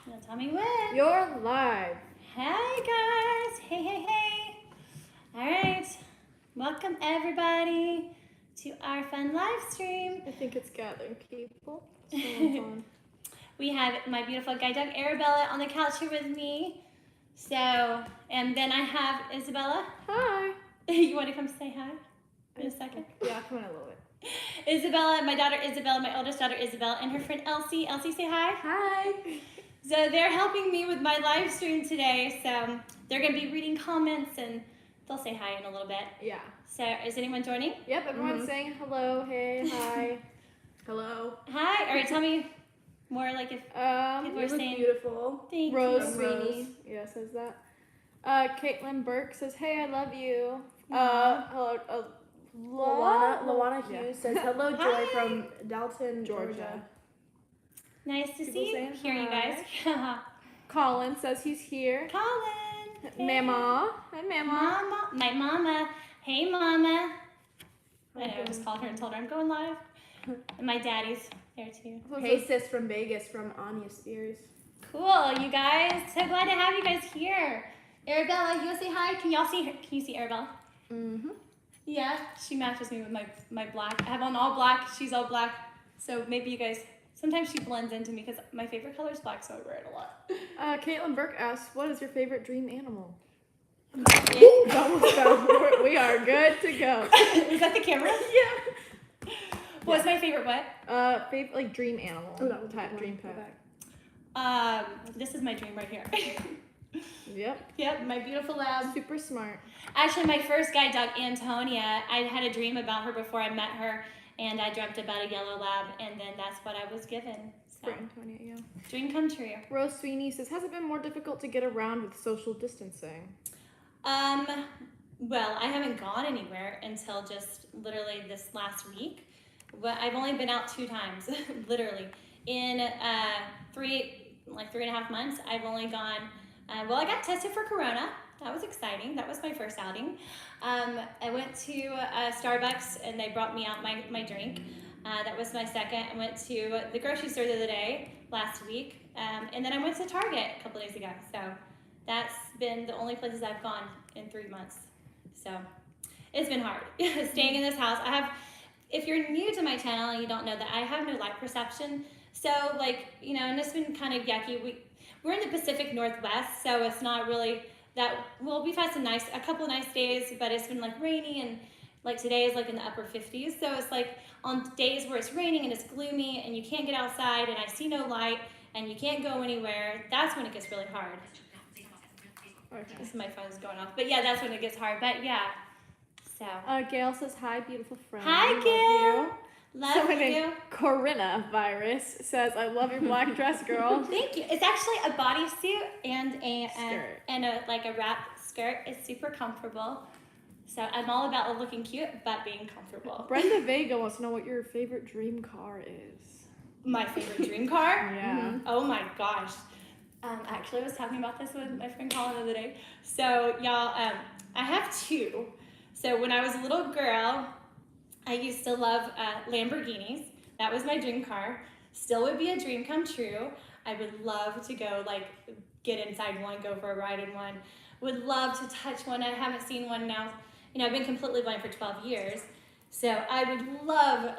Now tell me when. You're live. Hey guys. Hey. All right. Welcome everybody to our fun live stream. I think it's gathering people. Someone's on. We have my beautiful guide dog Isabella on the couch here with me. So, and then I have Isabella. Hi. You want to come say hi in a second? Yeah, come in a little bit. Isabella, my daughter Isabella, my oldest daughter Isabella, and her friend Elsie. Elsie, say hi. Hi. So they're helping me with my live stream today. So they're going to be reading comments and they'll say hi in a little bit. Yeah. So is anyone joining? Yep, everyone's saying hello, hey, hi. Hello. Hi. All right, tell me more like if people are You look saying beautiful. thank Rose you. Sweeney. Yeah, says that. Caitlin Burke says, hey, I love you. Hello. Luana Yeah. Hughes says hello, Joy Hi. from Dalton, Georgia. Nice to People see you saying here, you guys. Colin says he's here. Colin. Hey. Mama. Hi, Mama. Mama. My mama. Hey, mama. I know, I just called her and told her I'm going live. And my daddy's there too. Hey sis from Vegas from Anya Spears. Cool, you guys. So glad to have you guys here. Arabella, you want to say hi? Can y'all see her? Can you see Arabella? Mm-hmm. Yeah, she matches me with my black. I have on all black. She's all black. So maybe you guys, sometimes she blends into me because my favorite color is black, so I wear it a lot. Caitlin Burke asks, what is your favorite dream animal? Yeah. We are good to go. Is that the camera? Yeah. What's my favorite what? Favorite like dream animal. Oh, that was type dream pet. This is my dream right here. Yep. Yep, my beautiful lab. Super smart. Actually, my first guide dog, Antonia, I had a dream about her before I met her, and I dreamt about a yellow lab, and then that's what I was given. So, For Antonia, yeah. dream come true. Rose Sweeney says, has it been more difficult to get around with social distancing? Well, I haven't gone anywhere until just literally this last week. But I've only been out 2 times, literally. In 3.5 months, I've only gone, well, I got tested for Corona. That was exciting. That was my first outing. I went to Starbucks and they brought me out my drink. That was my second. I went to the grocery store the other day, last week. And then I went to Target a couple days ago. So that's been the only places I've gone in 3 months. So it's been hard staying in this house. If you're new to my channel and you don't know that, I have no light perception. So like, and it's been kind of yucky. We're in the Pacific Northwest, so it's not really that, well, we've had a couple of nice days, but it's been like rainy and like today is like in the upper 50s. So it's like on days where it's raining and it's gloomy and you can't get outside and I see no light and you can't go anywhere, that's when it gets really hard. Okay. This is my phone's going off. But yeah, that's when it gets hard. But yeah. So. Gail says, hi, beautiful friend. Hi, Love Gail. you. Love Someone you. named Corinna Virus says, I love your black dress, girl. Thank you. It's actually a bodysuit and a Skirt. like a wrap skirt. It's super comfortable. So I'm all about looking cute, but being comfortable. Brenda Vega wants to know what your favorite dream car is. My favorite dream car? Yeah. Mm-hmm. Oh my gosh. Actually, I was talking about this with my friend Colin the other day. So y'all, I have 2. So when I was a little girl, I used to love Lamborghinis. That was my dream car. Still would be a dream come true. I would love to go get inside one, go for a ride in one. Would love to touch one. I haven't seen one now. I've been completely blind for 12 years. So I would love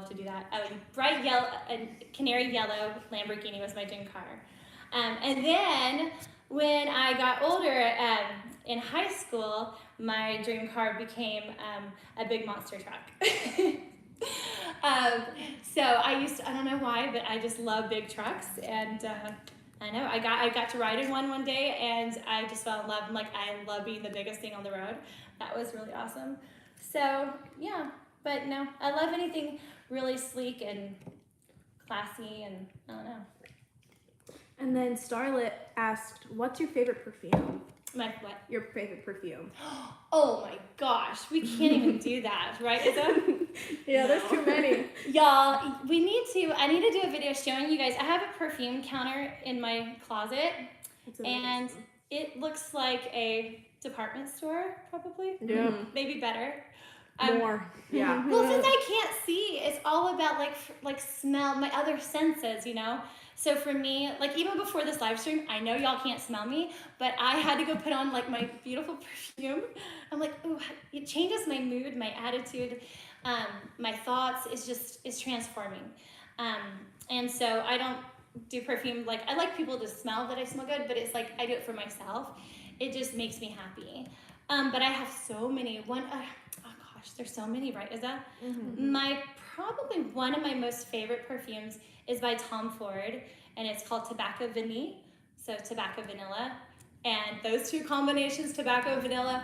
to do that. A bright yellow, a canary yellow Lamborghini was my dream car. And then when I got older in high school, my dream car became a big monster truck. So I don't know why, but I just love big trucks. And I know I got to ride in one day and I just fell in love. I love being the biggest thing on the road. That was really awesome. So yeah, but no, I love anything really sleek and classy and I don't know. And then Starlet asked, what's your favorite perfume? My what? Your favorite perfume. Oh my gosh, we can't even do that, right, Izzo? Yeah, there's too many. Y'all, I need to do a video showing you guys. I have a perfume counter in my closet, and it looks like a department store, probably. Yeah. Maybe better. More. Yeah. Well, since I can't see, it's all about like smell, my other senses, So for me, like even before this live stream, I know y'all can't smell me, but I had to go put on like my beautiful perfume. I'm like, ooh, it changes my mood, my attitude, my thoughts. It's transforming. And so I don't do perfume. Like I like people to smell that I smell good, but it's like I do it for myself. It just makes me happy. But I have so many. Oh gosh, there's so many, right? Is that probably one of my most favorite perfumes is by Tom Ford, and it's called Tobacco Vanille. So tobacco vanilla, and those two combinations, tobacco vanilla,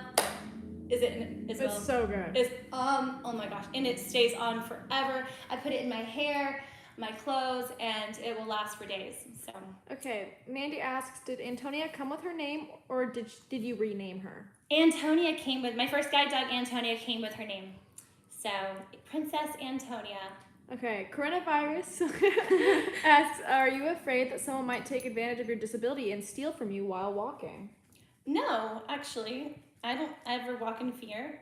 it's so good. It's oh my gosh, and it stays on forever. I put it in my hair, my clothes, and it will last for days. So okay, Mandy asks, did Antonia come with her name, or did you rename her? Antonia came with my first guide dog. Antonia came with her name, so Princess Antonia. Okay, coronavirus asks, are you afraid that someone might take advantage of your disability and steal from you while walking? No, actually, I don't ever walk in fear.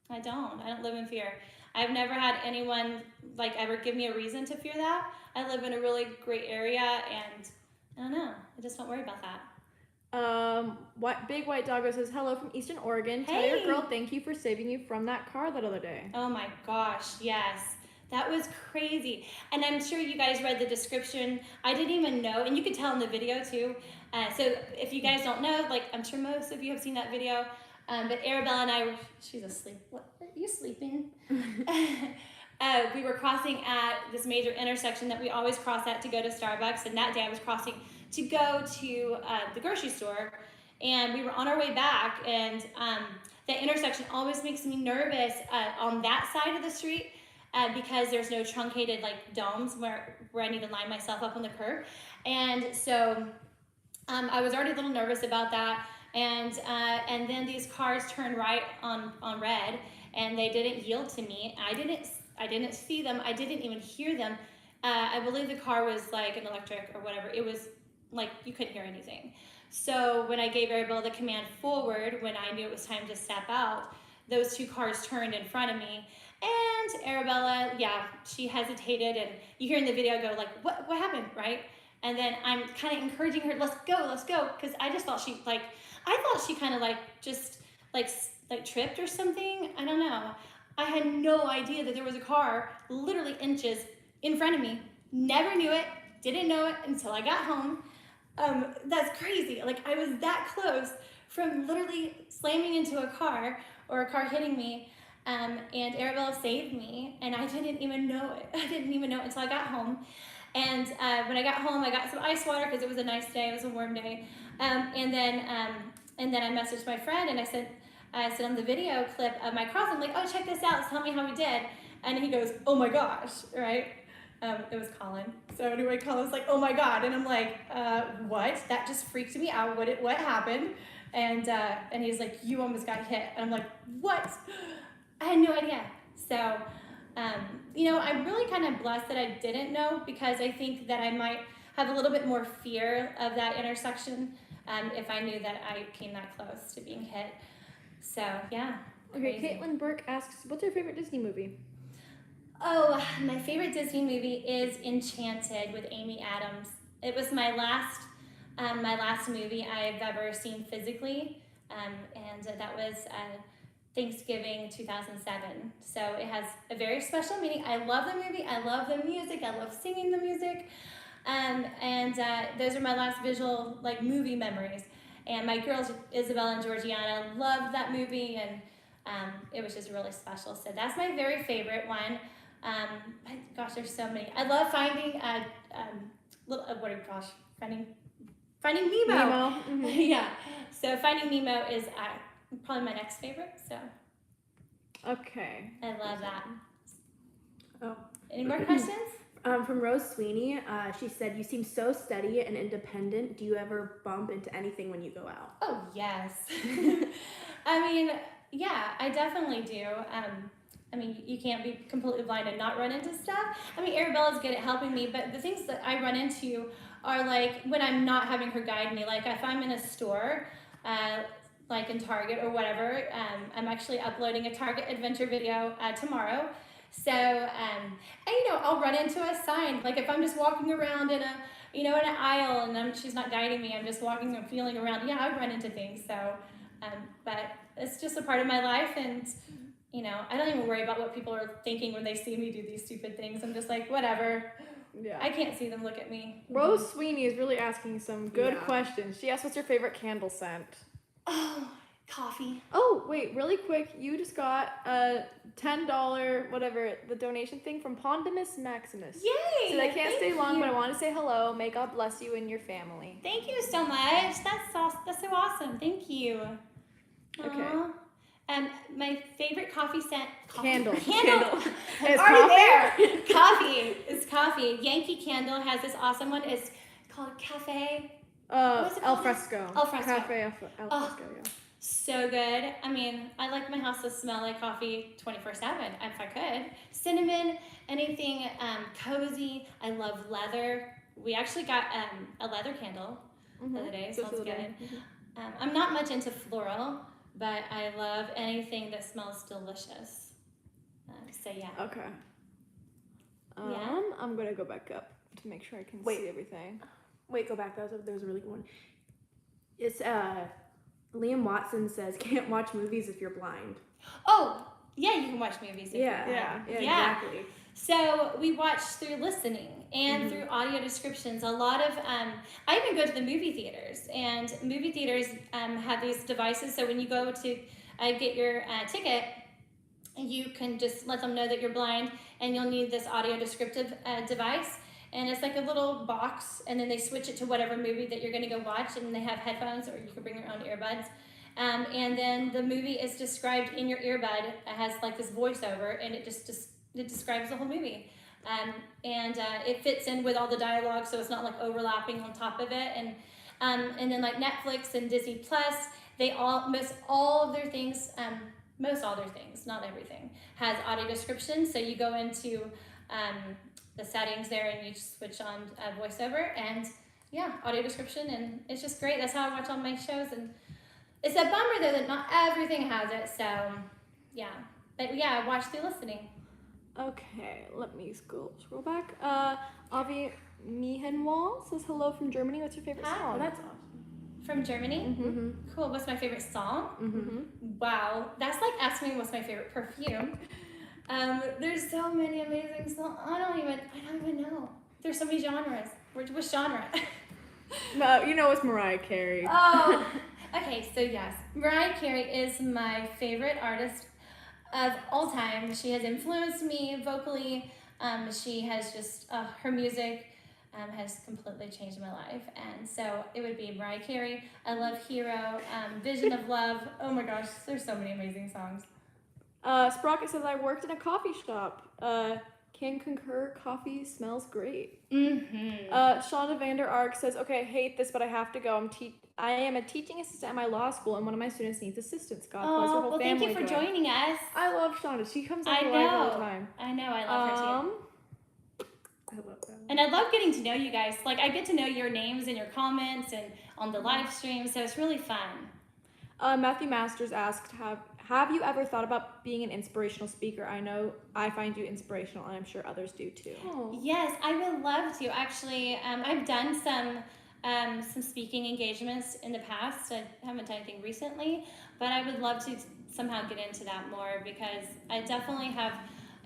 I don't live in fear. I've never had anyone like ever give me a reason to fear that. I live in a really great area, and I don't know. I just don't worry about that. What Big White Doggo says, hello from Eastern Oregon. Hey. Tell your girl thank you for saving you from that car that other day. Oh my gosh, yes. That was crazy. And I'm sure you guys read the description. I didn't even know, and you could tell in the video too. So if you guys don't know, like I'm sure most of you have seen that video, but Isabella and I, she's asleep. What, are you sleeping? We were crossing at this major intersection that we always cross at to go to Starbucks, and that day I was crossing to go to the grocery store, and we were on our way back, and that intersection always makes me nervous on that side of the street because there's no truncated like domes where I need to line myself up on the curb, and so I was already a little nervous about that, and then these cars turned right on red, and they didn't yield to me. I didn't see them. I didn't even hear them. I believe the car was like an electric or whatever. It was like you couldn't hear anything. So when I gave Isabella the command forward, when I knew it was time to step out, those two cars turned in front of me. And Isabella, yeah, she hesitated, and you hear in the video go like, what happened, right? And then I'm kind of encouraging her, let's go, because I just thought she kind of like just like tripped or something. I don't know. I had no idea that there was a car literally inches in front of me. Never knew it, didn't know it until I got home. That's crazy. Like I was that close from literally slamming into a car or a car hitting me. And Isabella saved me, and I didn't even know it. I didn't even know it until I got home. And when I got home, I got some ice water because it was a nice day. It was a warm day. And then I messaged my friend, and I said on the video clip of my cross, I'm like, oh, check this out. Tell me how we did. And he goes, oh my gosh, right? It was Colin. So anyway, Colin's like, oh my God. And I'm like, what? That just freaked me out. What happened? And he's like, you almost got hit. And I'm like, what? I had no idea. So, I'm really kind of blessed that I didn't know, because I think that I might have a little bit more fear of that intersection if I knew that I came that close to being hit. So, yeah. Okay, Crazy. Caitlin Burke asks, what's your favorite Disney movie? Oh, my favorite Disney movie is Enchanted with Amy Adams. It was my last movie I've ever seen physically, and that was Thanksgiving 2007. So it has a very special meaning. I love the movie. I love the music. I love singing the music, and those are my last visual like movie memories. And my girls Isabella and Georgiana loved that movie, and it was just really special. So that's my very favorite one. But gosh, there's so many. I love finding Finding Nemo. Nemo. Mm-hmm. Yeah. So Finding Nemo is probably my next favorite. So okay. I love that. Oh. Any more questions? From Rose Sweeney, she said, you seem so steady and independent. Do you ever bump into anything when you go out? Oh, yes. I mean, yeah, I definitely do. I mean, you can't be completely blind and not run into stuff. I mean, Arabella's good at helping me, but the things that I run into are like when I'm not having her guide me. Like if I'm in a store, like in Target or whatever, I'm actually uploading a Target adventure video tomorrow. So, and I'll run into a sign. Like if I'm just walking around in in an aisle and she's not guiding me. I'm just walking and feeling around. Yeah, I run into things. So, but it's just a part of my life, and I don't even worry about what people are thinking when they see me do these stupid things. I'm just like, whatever. Yeah. I can't see them look at me. Rose Sweeney is really asking some good Yeah. questions. She asked, what's your favorite candle scent? Oh, coffee. Oh, wait, really quick. You just got a $10, whatever, the donation thing from Pondimus Maximus. Yay! So they can't stay long, you. but I want to say hello. May God bless you and your family. Thank you so much. That's so awesome. Thank you. Okay. Aw. My favorite coffee scent. Candle. I'm It's already coffee? there. Coffee. It's coffee. Yankee Candle has this awesome one. It's called Cafe. What's it Al called? Fresco. Al Fresco. Cafe Al Fresco, yeah. So good. I mean, I like my house to smell like coffee 24/7 if I could. Cinnamon, anything cozy. I love leather. We actually got a leather candle the other day. It smells good. I'm not much into floral, but I love anything that smells delicious. So yeah. Okay. Yeah. I'm gonna go back up to make sure I can Wait. see everything. Wait, go back. There was a really good one. It's Liam Watson says, can't watch movies if you're blind. Oh, yeah, you can watch movies. If Yeah, you're Yeah. exactly. So we watch through listening and through audio descriptions. A lot of, I even go to the movie theaters, and movie theaters have these devices. So when you go to get your ticket, you can just let them know that you're blind, and you'll need this audio descriptive device. And it's like a little box, and then they switch it to whatever movie that you're going to go watch, and they have headphones, or you can bring your own earbuds. And then the movie is described in your earbud. It has like this voiceover, and it it describes the whole movie. And it fits in with all the dialogue, so it's not like overlapping on top of it. And then like Netflix and Disney Plus, most all their things, not everything, has audio description. So you go into the settings there, and you just switch on voiceover, and yeah, audio description, and it's just great. That's how I watch all my shows, and it's a bummer though that not everything has it. So yeah, but yeah, I watch through listening. Okay, let me scroll back. Avi Mihenwall says hello from Germany. What's your favorite Hi. song? Oh, that's awesome. From Germany. Cool. What's my favorite song? Wow, that's like asking me what's my favorite perfume. There's so many amazing songs. I don't even know. There's so many genres. Which genre? No, you know it's Mariah Carey. Oh, okay. So yes, Mariah Carey is my favorite artist of all time. She has influenced me vocally. She has just her music has completely changed my life, and so it would be Mariah Carey. I love Hero, Vision of Love. Oh my gosh, there's so many amazing songs. Sprocket says I worked in a coffee shop. Can concur, coffee smells great. Shauna Vander Ark says, okay, I hate this, but I have to go. I am a teaching assistant at my law school, and one of my students needs assistance. God bless her whole family. Thank you for joining us. I love Shauna. She comes on I the live all the know. time. I know. I love her too. I love that. And I love getting to know you guys. Like, I get to know your names and your comments and on the live stream, so it's really fun. Matthew Masters asked, have you ever thought about being an inspirational speaker? I know I find you inspirational, and I'm sure others do too. Oh. Yes, I would love to. Actually, I've done some speaking engagements in the past. I haven't done anything recently, but I would love to somehow get into that more, because I definitely have,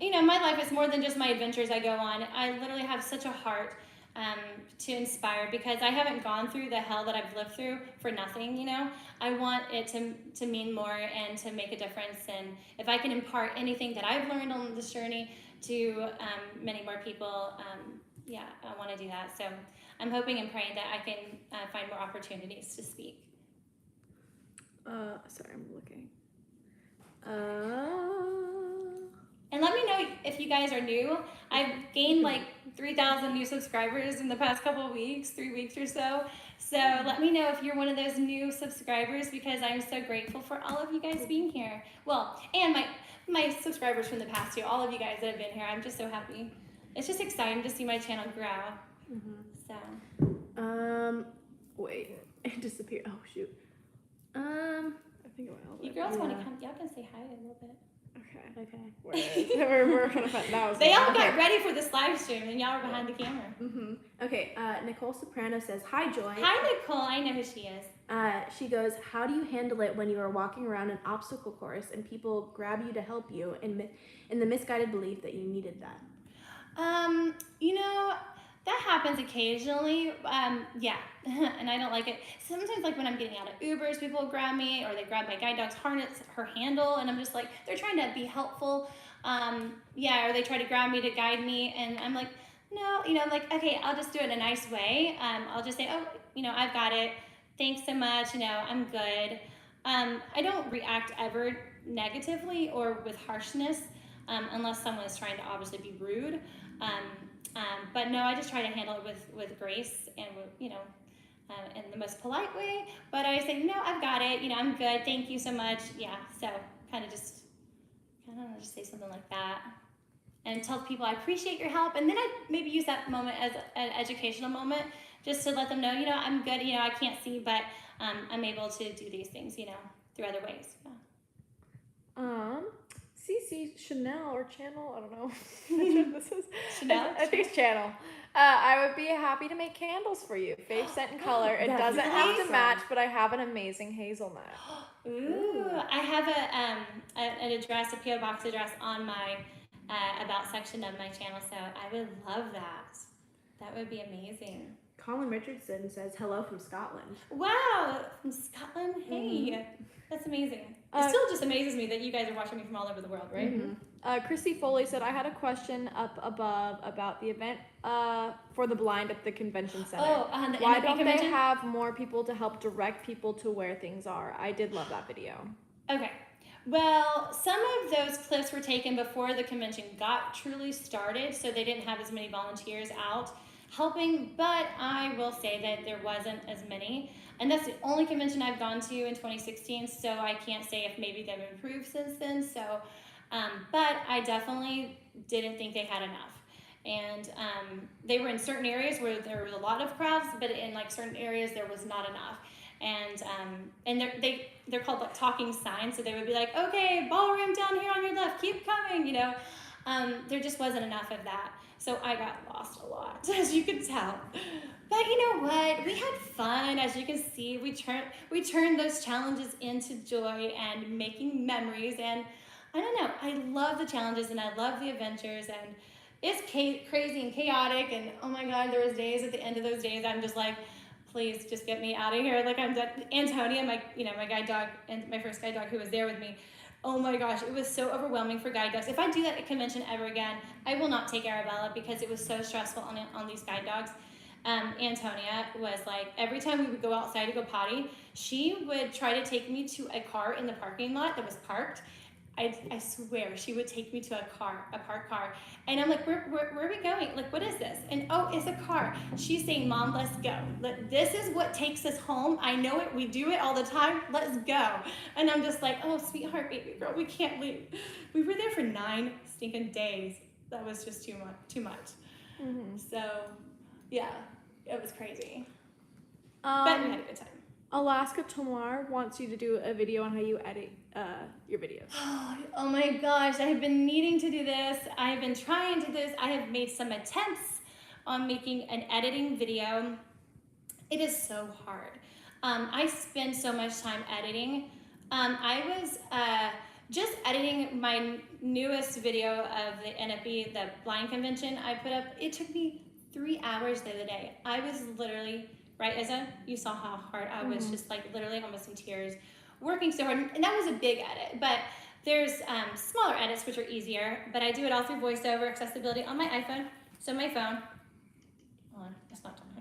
my life is more than just my adventures I go on. I literally have such a heart to inspire, because I haven't gone through the hell that I've lived through for nothing. I want it to mean more and to make a difference, and if I can impart anything that I've learned on this journey to many more people, I want to do that. So I'm hoping and praying that I can find more opportunities to speak. Sorry, I'm looking. And let me know if you guys are new. I've gained like 3,000 new subscribers in the past couple of weeks, 3 weeks or so. So let me know if you're one of those new subscribers, because I'm so grateful for all of you guys being here. Well, and my subscribers from the past too, all of you guys that have been here. I'm just so happy. It's just exciting to see my channel grow. So. Wait, it disappeared. Oh shoot. I think it went all the You way. girls want to come? Y'all can say hi a little bit. Okay. We're gonna find that was They all okay. got ready for this live stream, and y'all were behind the camera. Okay, Nicole Soprano says, "Hi, Joy." Hi, Nicole. I know who she is. She goes, "How do you handle it when you are walking around an obstacle course and people grab you to help you in the misguided belief that you needed that?" That happens occasionally. Yeah, and I don't like it. Sometimes, like when I'm getting out of Ubers, people will grab me, or they grab my guide dog's harness, her handle, and I'm just like, they're trying to be helpful. Or they try to grab me to guide me, and I'm like, no, okay, I'll just do it in a nice way. I'll just say, oh, I've got it. Thanks so much. I'm good. I don't react ever negatively or with harshness, unless someone is trying to obviously be rude. But no, I just try to handle it with grace and in the most polite way. But I say, no, I've got it. I'm good. Thank you so much. Yeah. So kind of just say something like that, and tell people I appreciate your help. And then I maybe use that moment as an educational moment, just to let them know, I'm good. I can't see, but I'm able to do these things, through other ways. Yeah. CC Chanel or Channel, I don't know which one this is. Chanel? I think it's Channel. I would be happy to make candles for you. Fave scent and color. It doesn't have to match, but I have an amazing hazelnut. Ooh, I have an address, a PO box address on my about section of my channel, so I would love that. That would be amazing. Colin Richardson says, "Hello from Scotland." Wow, from Scotland? Hey, that's amazing. It still just amazes me that you guys are watching me from all over the world, right? Christy Foley said, "I had a question up above about the event for the blind at the convention center. The Why NFB don't convention? they have more people to help direct people to where things are? I did love that video." Okay. Well, some of those clips were taken before the convention got truly started, so they didn't have as many volunteers out helping, but I will say that there wasn't as many, and that's the only convention I've gone to in 2016, so I can't say if maybe they've improved since then. So but I definitely didn't think they had enough, and they were in certain areas where there was a lot of crowds, but in like certain areas there was not enough. And they're called like talking signs, so they would be like, okay, ballroom down here on your left, keep coming, there just wasn't enough of that. So I got lost a lot, as you can tell. But you know what? We had fun, as you can see. We turned those challenges into joy and making memories. And I don't know, I love the challenges and I love the adventures. And it's crazy and chaotic. And oh my God, there was days at the end of those days I'm just like, please just get me out of here. Like I'm done. Antonia, my guide dog, and my first guide dog who was there with me. Oh my gosh, it was so overwhelming for guide dogs. If I do that at convention ever again, I will not take Arabella because it was so stressful on these guide dogs. Antonia was like, every time we would go outside to go potty, she would try to take me to a car in the parking lot that was parked. I swear she would take me to a parked car. And I'm like, where are we going? Like, what is this? And oh, it's a car. She's saying, Mom, let's go. This is what takes us home. I know it. We do it all the time. Let's go. And I'm just like, oh, sweetheart, baby girl, we can't leave. We were there for 9 stinking days. That was just too much. Mm-hmm. So, yeah, it was crazy. But we had a good time. Alaska Tamar wants you to do a video on how you edit your videos. Oh my gosh, I have been needing to do this. I have been trying to do this. I have made some attempts on making an editing video. It is so hard. I spend so much time editing. I was just editing my newest video of the NFB, the blind convention I put up. It took me 3 hours the other day. I was literally, right, Isa? You saw how hard I was, just like literally almost in tears, working so hard. And that was a big edit, but there's smaller edits which are easier, but I do it all through voiceover accessibility on my iPhone. So my phone, hold on, that's not talking.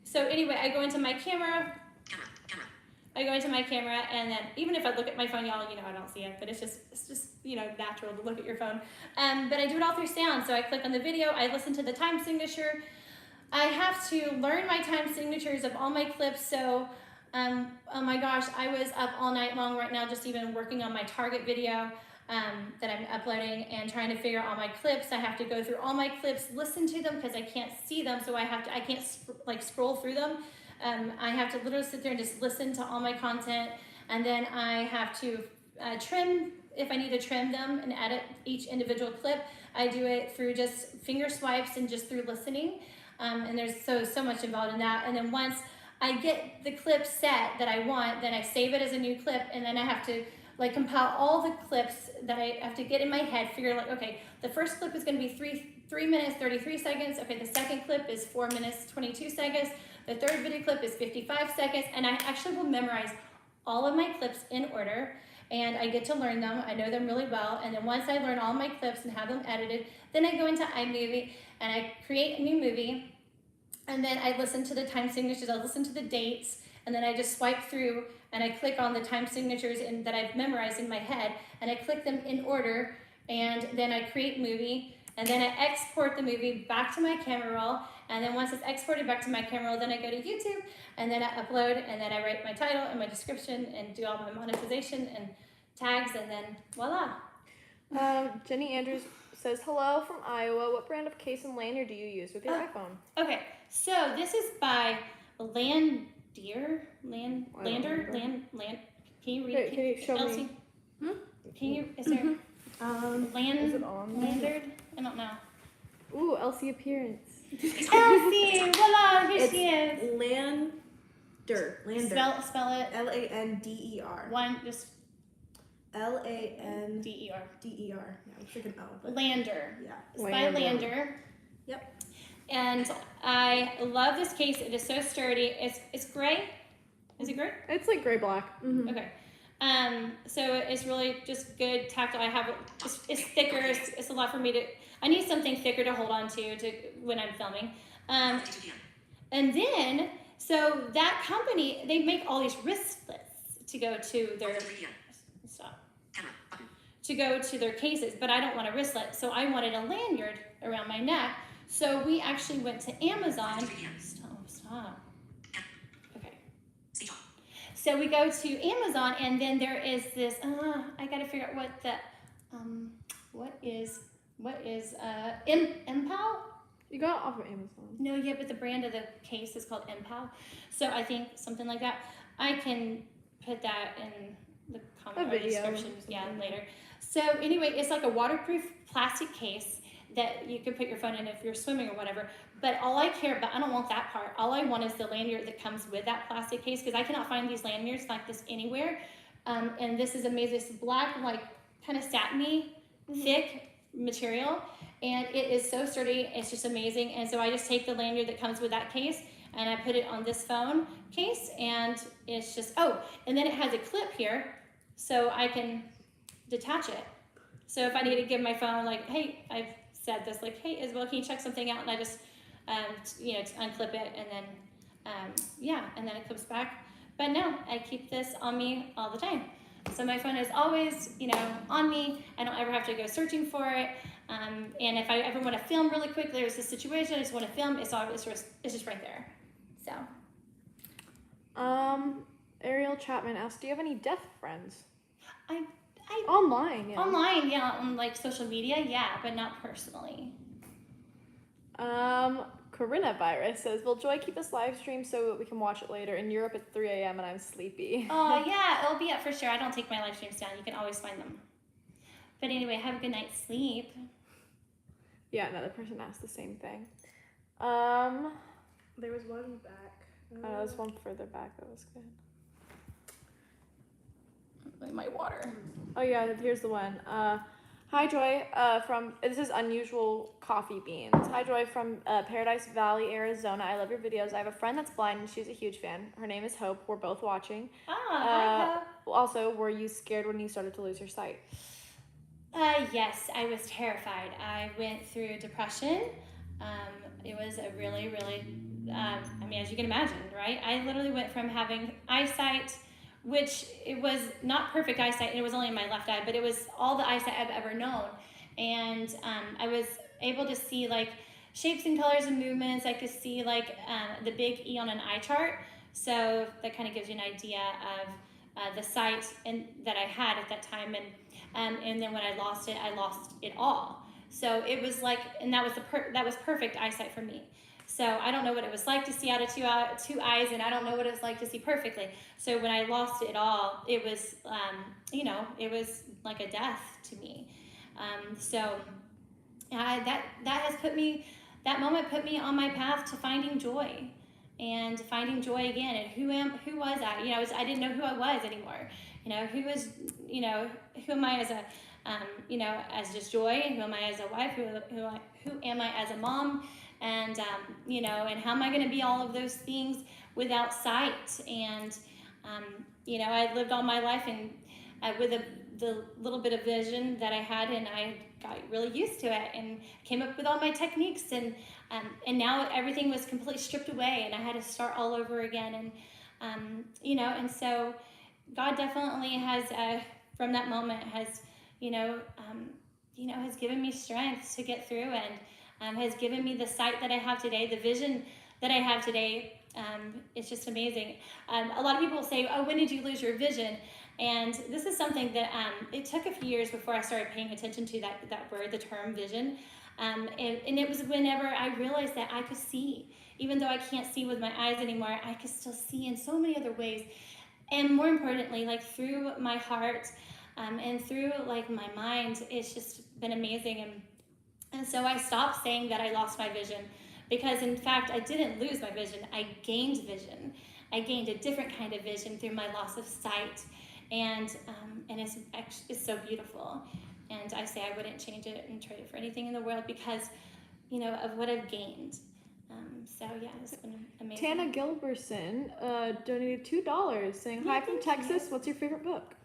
So anyway, I go into my camera. I go into my camera, and then even if I look at my phone, y'all, I don't see it, but it's just natural to look at your phone. But I do it all through sound. So I click on the video, I listen to the time signature. I have to learn my time signatures of all my clips. So, oh my gosh, I was up all night long right now, just even working on my target video that I'm uploading and trying to figure out all my clips. I have to go through all my clips, listen to them because I can't see them, so I can't like scroll through them I have to literally sit there and just listen to all my content, and then I have to trim if I need to trim them and edit each individual clip. I do it through just finger swipes and just through listening, and there's so much involved in that. And then once I get the clip set that I want, then I save it as a new clip, and then I have to like compile all the clips that I have to get in my head, figure like, okay, the first clip is gonna be 3 minutes, 33 seconds. Okay, the second clip is 4 minutes, 22 seconds. The third video clip is 55 seconds. And I actually will memorize all of my clips in order, and I get to learn them. I know them really well. And then once I learn all my clips and have them edited, then I go into iMovie and I create a new movie. And then I listen to the time signatures, I listen to the dates, and then I just swipe through and I click on the time signatures that I've memorized in my head, and I click them in order, and then I create movie, and then I export the movie back to my camera roll, and then once it's exported back to my camera roll, then I go to YouTube, and then I upload, and then I write my title and my description and do all my monetization and tags, and then voila. Jenny Andrews says, hello from Iowa. What brand of case and lanyard do you use with your iPhone? Okay, so this is by Lander. Can you read? Can you show Elsie? me? Can you? Is there? Is it on? Landard? I don't know. Ooh, Elsie appearance. Elsie, voila! Here she is. Lander. Spell it. Lander. One just Lander. DER. Yeah, it's like an O. But Lander. yeah. It's by Lander. Yep. And I love this case. It is so sturdy. It's gray. Is it gray? It's like gray black. Mm-hmm. Okay. So it's really just good tactile. I have it's thicker. It's a lot for me to. I need something thicker to hold on to when I'm filming. And then so that company, they make all these wristlets to go to their to go to their cases, but I don't want a wristlet, so I wanted a lanyard around my neck. So we actually went to Amazon. Stop. Okay. So we go to Amazon, and then there is this. I gotta figure out what is Impal? You got it off of Amazon. No, yeah, but the brand of the case is called Impal. So I think something like that. I can put that in the comment or description, later. So anyway, it's like a waterproof plastic case that you can put your phone in if you're swimming or whatever. But all I care about, I don't want that part. All I want is the lanyard that comes with that plastic case, because I cannot find these lanyards like this anywhere. And this is amazing. It's black, like kind of satiny, thick material, and it is so sturdy. It's just amazing. And so I just take the lanyard that comes with that case and I put it on this phone case, and it's just, and then it has a clip here so I can detach it. So if I need to give my phone, like, hey, I've said this, like, hey, Isabella, can you check something out? And I just, unclip it, and then, and then it comes back. But no, I keep this on me all the time. So my phone is always, on me. I don't ever have to go searching for it. And if I ever want to film really quick, there's a situation I just want to film, it's just right there. So. Ariel Chapman asked, do you have any deaf friends? I Online, yeah. Online, yeah, on like social media, yeah, but not personally. Corinna Virus says, will Joy keep this live stream so we can watch it later? In Europe at 3 a.m. and I'm sleepy. Oh, yeah, it'll be up for sure. I don't take my live streams down. You can always find them. But anyway, have a good night's sleep. Yeah, another person asked the same thing. There was one back. There's one further back that was good. My water. Oh yeah, here's the one. Hi Joy, this is Unusual Coffee Beans. Hi Joy from Paradise Valley, Arizona. I love your videos. I have a friend that's blind and she's a huge fan. Her name is Hope. We're both watching. Hi Hope. Also, were you scared when you started to lose your sight? Yes, I was terrified. I went through depression. It was a really, really, as you can imagine, right? I literally went from having eyesight, which it was not perfect eyesight, and it was only in my left eye, but it was all the eyesight I've ever known. And I was able to see like shapes and colors and movements. I could see like the big E on an eye chart. So that kind of gives you an idea of the sight that I had at that time. And then when I lost it all. So it was like, and that was perfect eyesight for me. So I don't know what it was like to see out of two eyes, and I don't know what it's like to see perfectly. So when I lost it all, it was, it was like a death to me. That has put me, that moment put me on my path to finding joy, and finding joy again. And who was I? I didn't know who I was anymore. Who am I as a, as just joy? Who am I as a wife? Who am I as a mom? And and how am I going to be all of those things without sight? And I lived all my life and with the little bit of vision that I had, and I got really used to it and came up with all my techniques, and now everything was completely stripped away, and I had to start all over again. And so God definitely has, from that moment, has has given me strength to get through, and has given me the sight that I have today, the vision that I have today. It's just amazing. A lot of people say, oh, when did you lose your vision? And this is something that it took a few years before I started paying attention to that word, the term vision. And it was whenever I realized that I could see. Even though I can't see with my eyes anymore, I could still see in so many other ways. And more importantly, like through my heart and through like my mind, it's just been amazing. And so I stopped saying that I lost my vision, because in fact, I didn't lose my vision. I gained vision. I gained a different kind of vision through my loss of sight. And it's so beautiful. And I say I wouldn't change it and trade it for anything in the world, because, of what I've gained. So yeah, it's been amazing. Tana Gilberson donated $2 saying, hi from Texas. What's your favorite book?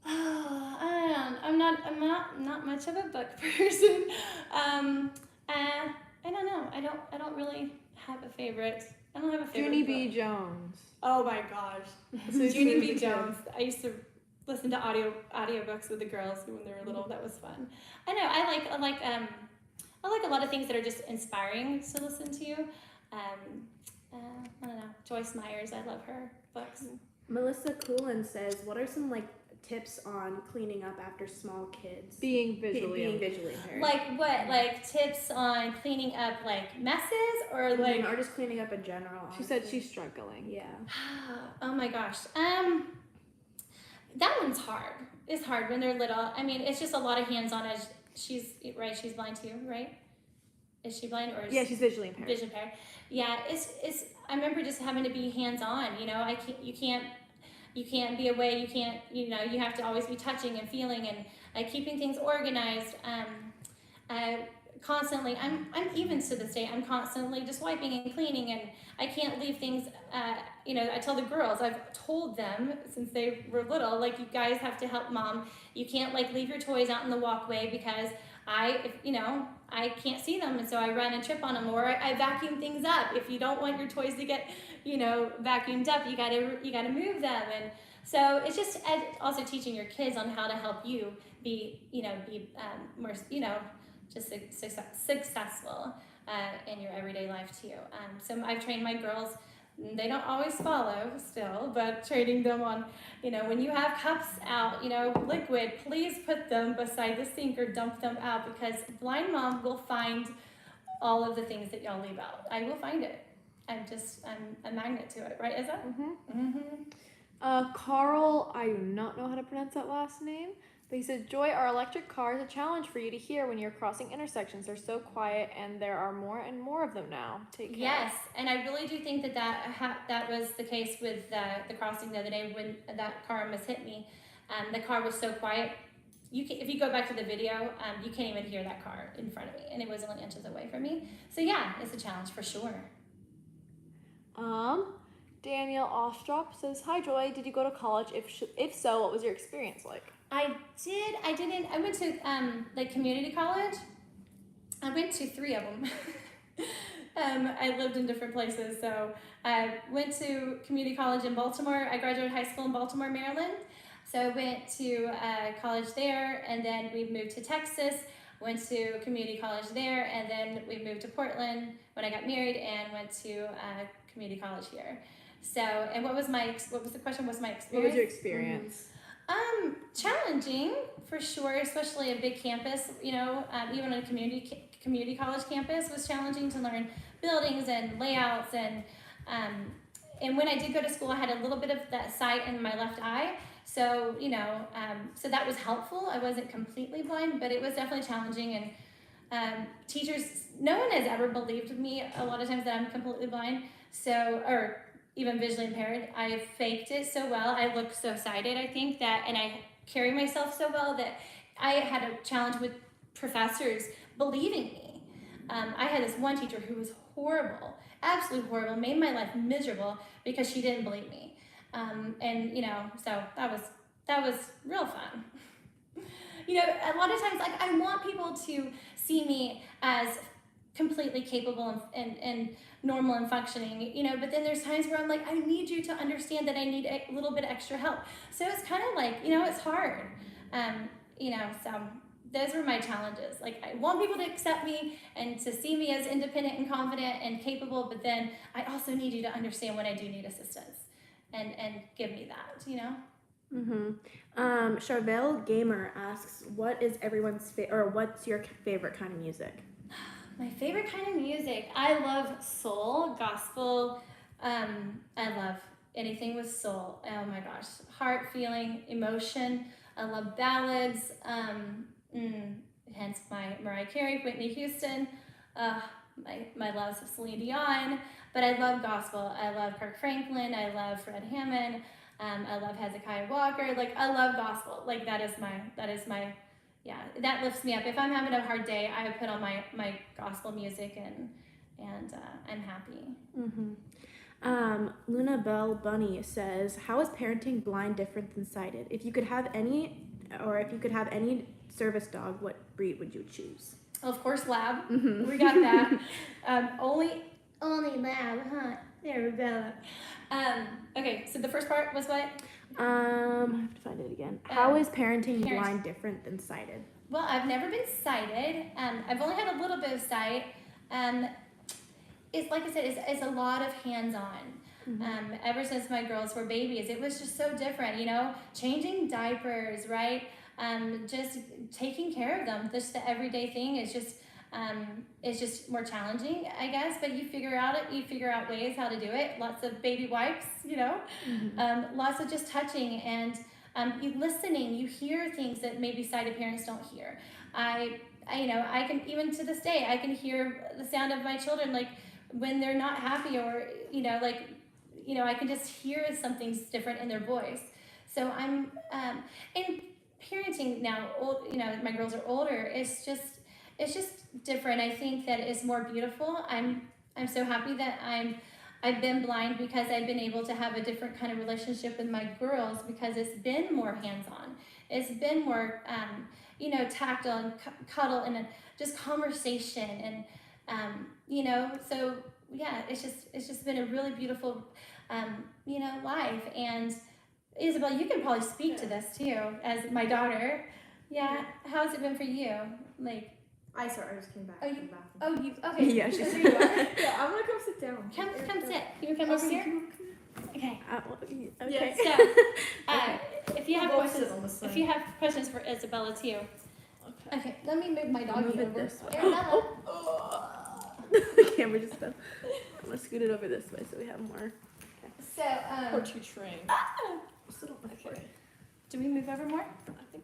I'm not much of a book person. I don't know. I don't really have a favorite. I don't have a favorite. Junie book. B. Jones. Oh my gosh. Junie B. Jones. I used to listen to audiobooks with the girls when they were little. That was fun. I know. I like a lot of things that are just inspiring to listen to. I don't know. Joyce Myers. I love her books. Melissa Coolin says, what are some tips on cleaning up after small kids? Being visually impaired. Like what? Like tips on cleaning up messes, or or just cleaning up in general. She said she's struggling. Yeah. Oh my gosh. That one's hard. It's hard when they're little. I mean, it's just a lot of hands-on. As she's blind too, right? Is she blind, or she's visually impaired. Vision impaired. Yeah, it's. I remember just having to be hands-on. You can't be away. You can't. You have to always be touching and feeling and keeping things organized. Constantly. I'm even to this day. I'm constantly just wiping and cleaning, and I can't leave things. I tell the girls. I've told them since they were little. You guys have to help mom. You can't leave your toys out in the walkway, because I can't see them, and so I run and trip on them, or I vacuum things up. If you don't want your toys to get, vacuumed up, you gotta move them. And so it's just also teaching your kids on how to help you be more, just successful in your everyday life too. So I've trained my girls. They don't always follow still, but training them on, when you have cups out, liquid, please put them beside the sink or dump them out, because blind mom will find all of the things that y'all leave out. I will find it. I'm a magnet to it, right, Isa? Carl, I do not know how to pronounce that last name, but he said, Joy, are electric cars a challenge for you to hear when you're crossing intersections? They're so quiet, and there are more and more of them now. Take care. Yes, and I really do think that was the case with the crossing the other day when that car almost hit me. The car was so quiet. If you go back to the video, you can't even hear that car in front of me, and it was only inches away from me. So yeah, it's a challenge for sure. Danielle Ostrop says, hi Joy, did you go to college? If so, what was your experience like? I did. I didn't. I went to community college. I went to 3 of them. I lived in different places. So I went to community college in Baltimore. I graduated high school in Baltimore, Maryland. So I went to college there, and then we moved to Texas. Went to community college there, and then we moved to Portland when I got married, and went to community college here. So, and what was the question? Was my experience? What was your experience? Challenging for sure, especially a big campus, even on a community community college campus was challenging to learn buildings and layouts, and when I did go to school, I had a little bit of that sight in my left eye. So, so that was helpful. I wasn't completely blind, but it was definitely challenging. And teachers, no one has ever believed me a lot of times that I'm completely blind. So, or even visually impaired. I faked it so well. I look so sighted, I think, and I carry myself so well that I had a challenge with professors believing me. I had this one teacher who was horrible, absolutely horrible, made my life miserable because she didn't believe me. So that was real fun. A lot of times, like, I want people to see me as completely capable and normal and functioning, but then there's times where I'm like, I need you to understand that I need a little bit extra help. So it's kind of like, it's hard. So those were my challenges. Like, I want people to accept me and to see me as independent and confident and capable, but then I also need you to understand when I do need assistance and give me that, Charvel Gamer asks, what is everyone's or what's your favorite kind of music? My favorite kind of music, I love soul, gospel. I love anything with soul. Oh my gosh, heart, feeling, emotion. I love ballads. Hence my Mariah Carey, Whitney Houston. My loves of Celine Dion. But I love gospel. I love Kirk Franklin. I love Fred Hammond. I love Hezekiah Walker. Like, I love gospel. Like, that is my, yeah, that lifts me up. If I'm having a hard day, I put on my gospel music and I'm happy. Luna Bell Bunny says, how is parenting blind different than sighted? If you could have any service dog, what breed would you choose? Of course, lab. We got that. Only lab, huh? There we go. Okay, so the first part was what? I have to find it again. How is parenting blind different than sighted? Well, I've never been sighted. I've only had a little bit of sight. It's like I said, it's a lot of hands-on. Ever since my girls were babies, it was just so different, changing diapers, right? Just taking care of them. Just the everyday thing is just more challenging, I guess, but you figure out ways how to do it. Lots of baby wipes, lots of just touching and you listening, you hear things that maybe sighted parents don't hear. I can, even to this day, I can hear the sound of my children, like when they're not happy or, I can just hear something's different in their voice. So I'm, in parenting now, my girls are older, it's just different. I think that it's more beautiful. I'm so happy that I've been blind because I've been able to have a different kind of relationship with my girls because it's been more hands-on. It's been more, tactile and cuddle and just conversation and, so yeah, it's just been a really beautiful, life. And Isabella, you can probably speak to this too as my daughter. Yeah, how's it been for you? Like, I just came back. Okay. Yeah, she's There you are. Yeah, I'm gonna come sit down. Come sit. You come over here. Okay. Okay. So, if you have questions for Isabella too. Okay. Let me move my doggy Move it over. this way. Arabella. The camera just fell. I'm gonna scoot it over this way so we have more. So, Poetry train. okay. Do we move over more?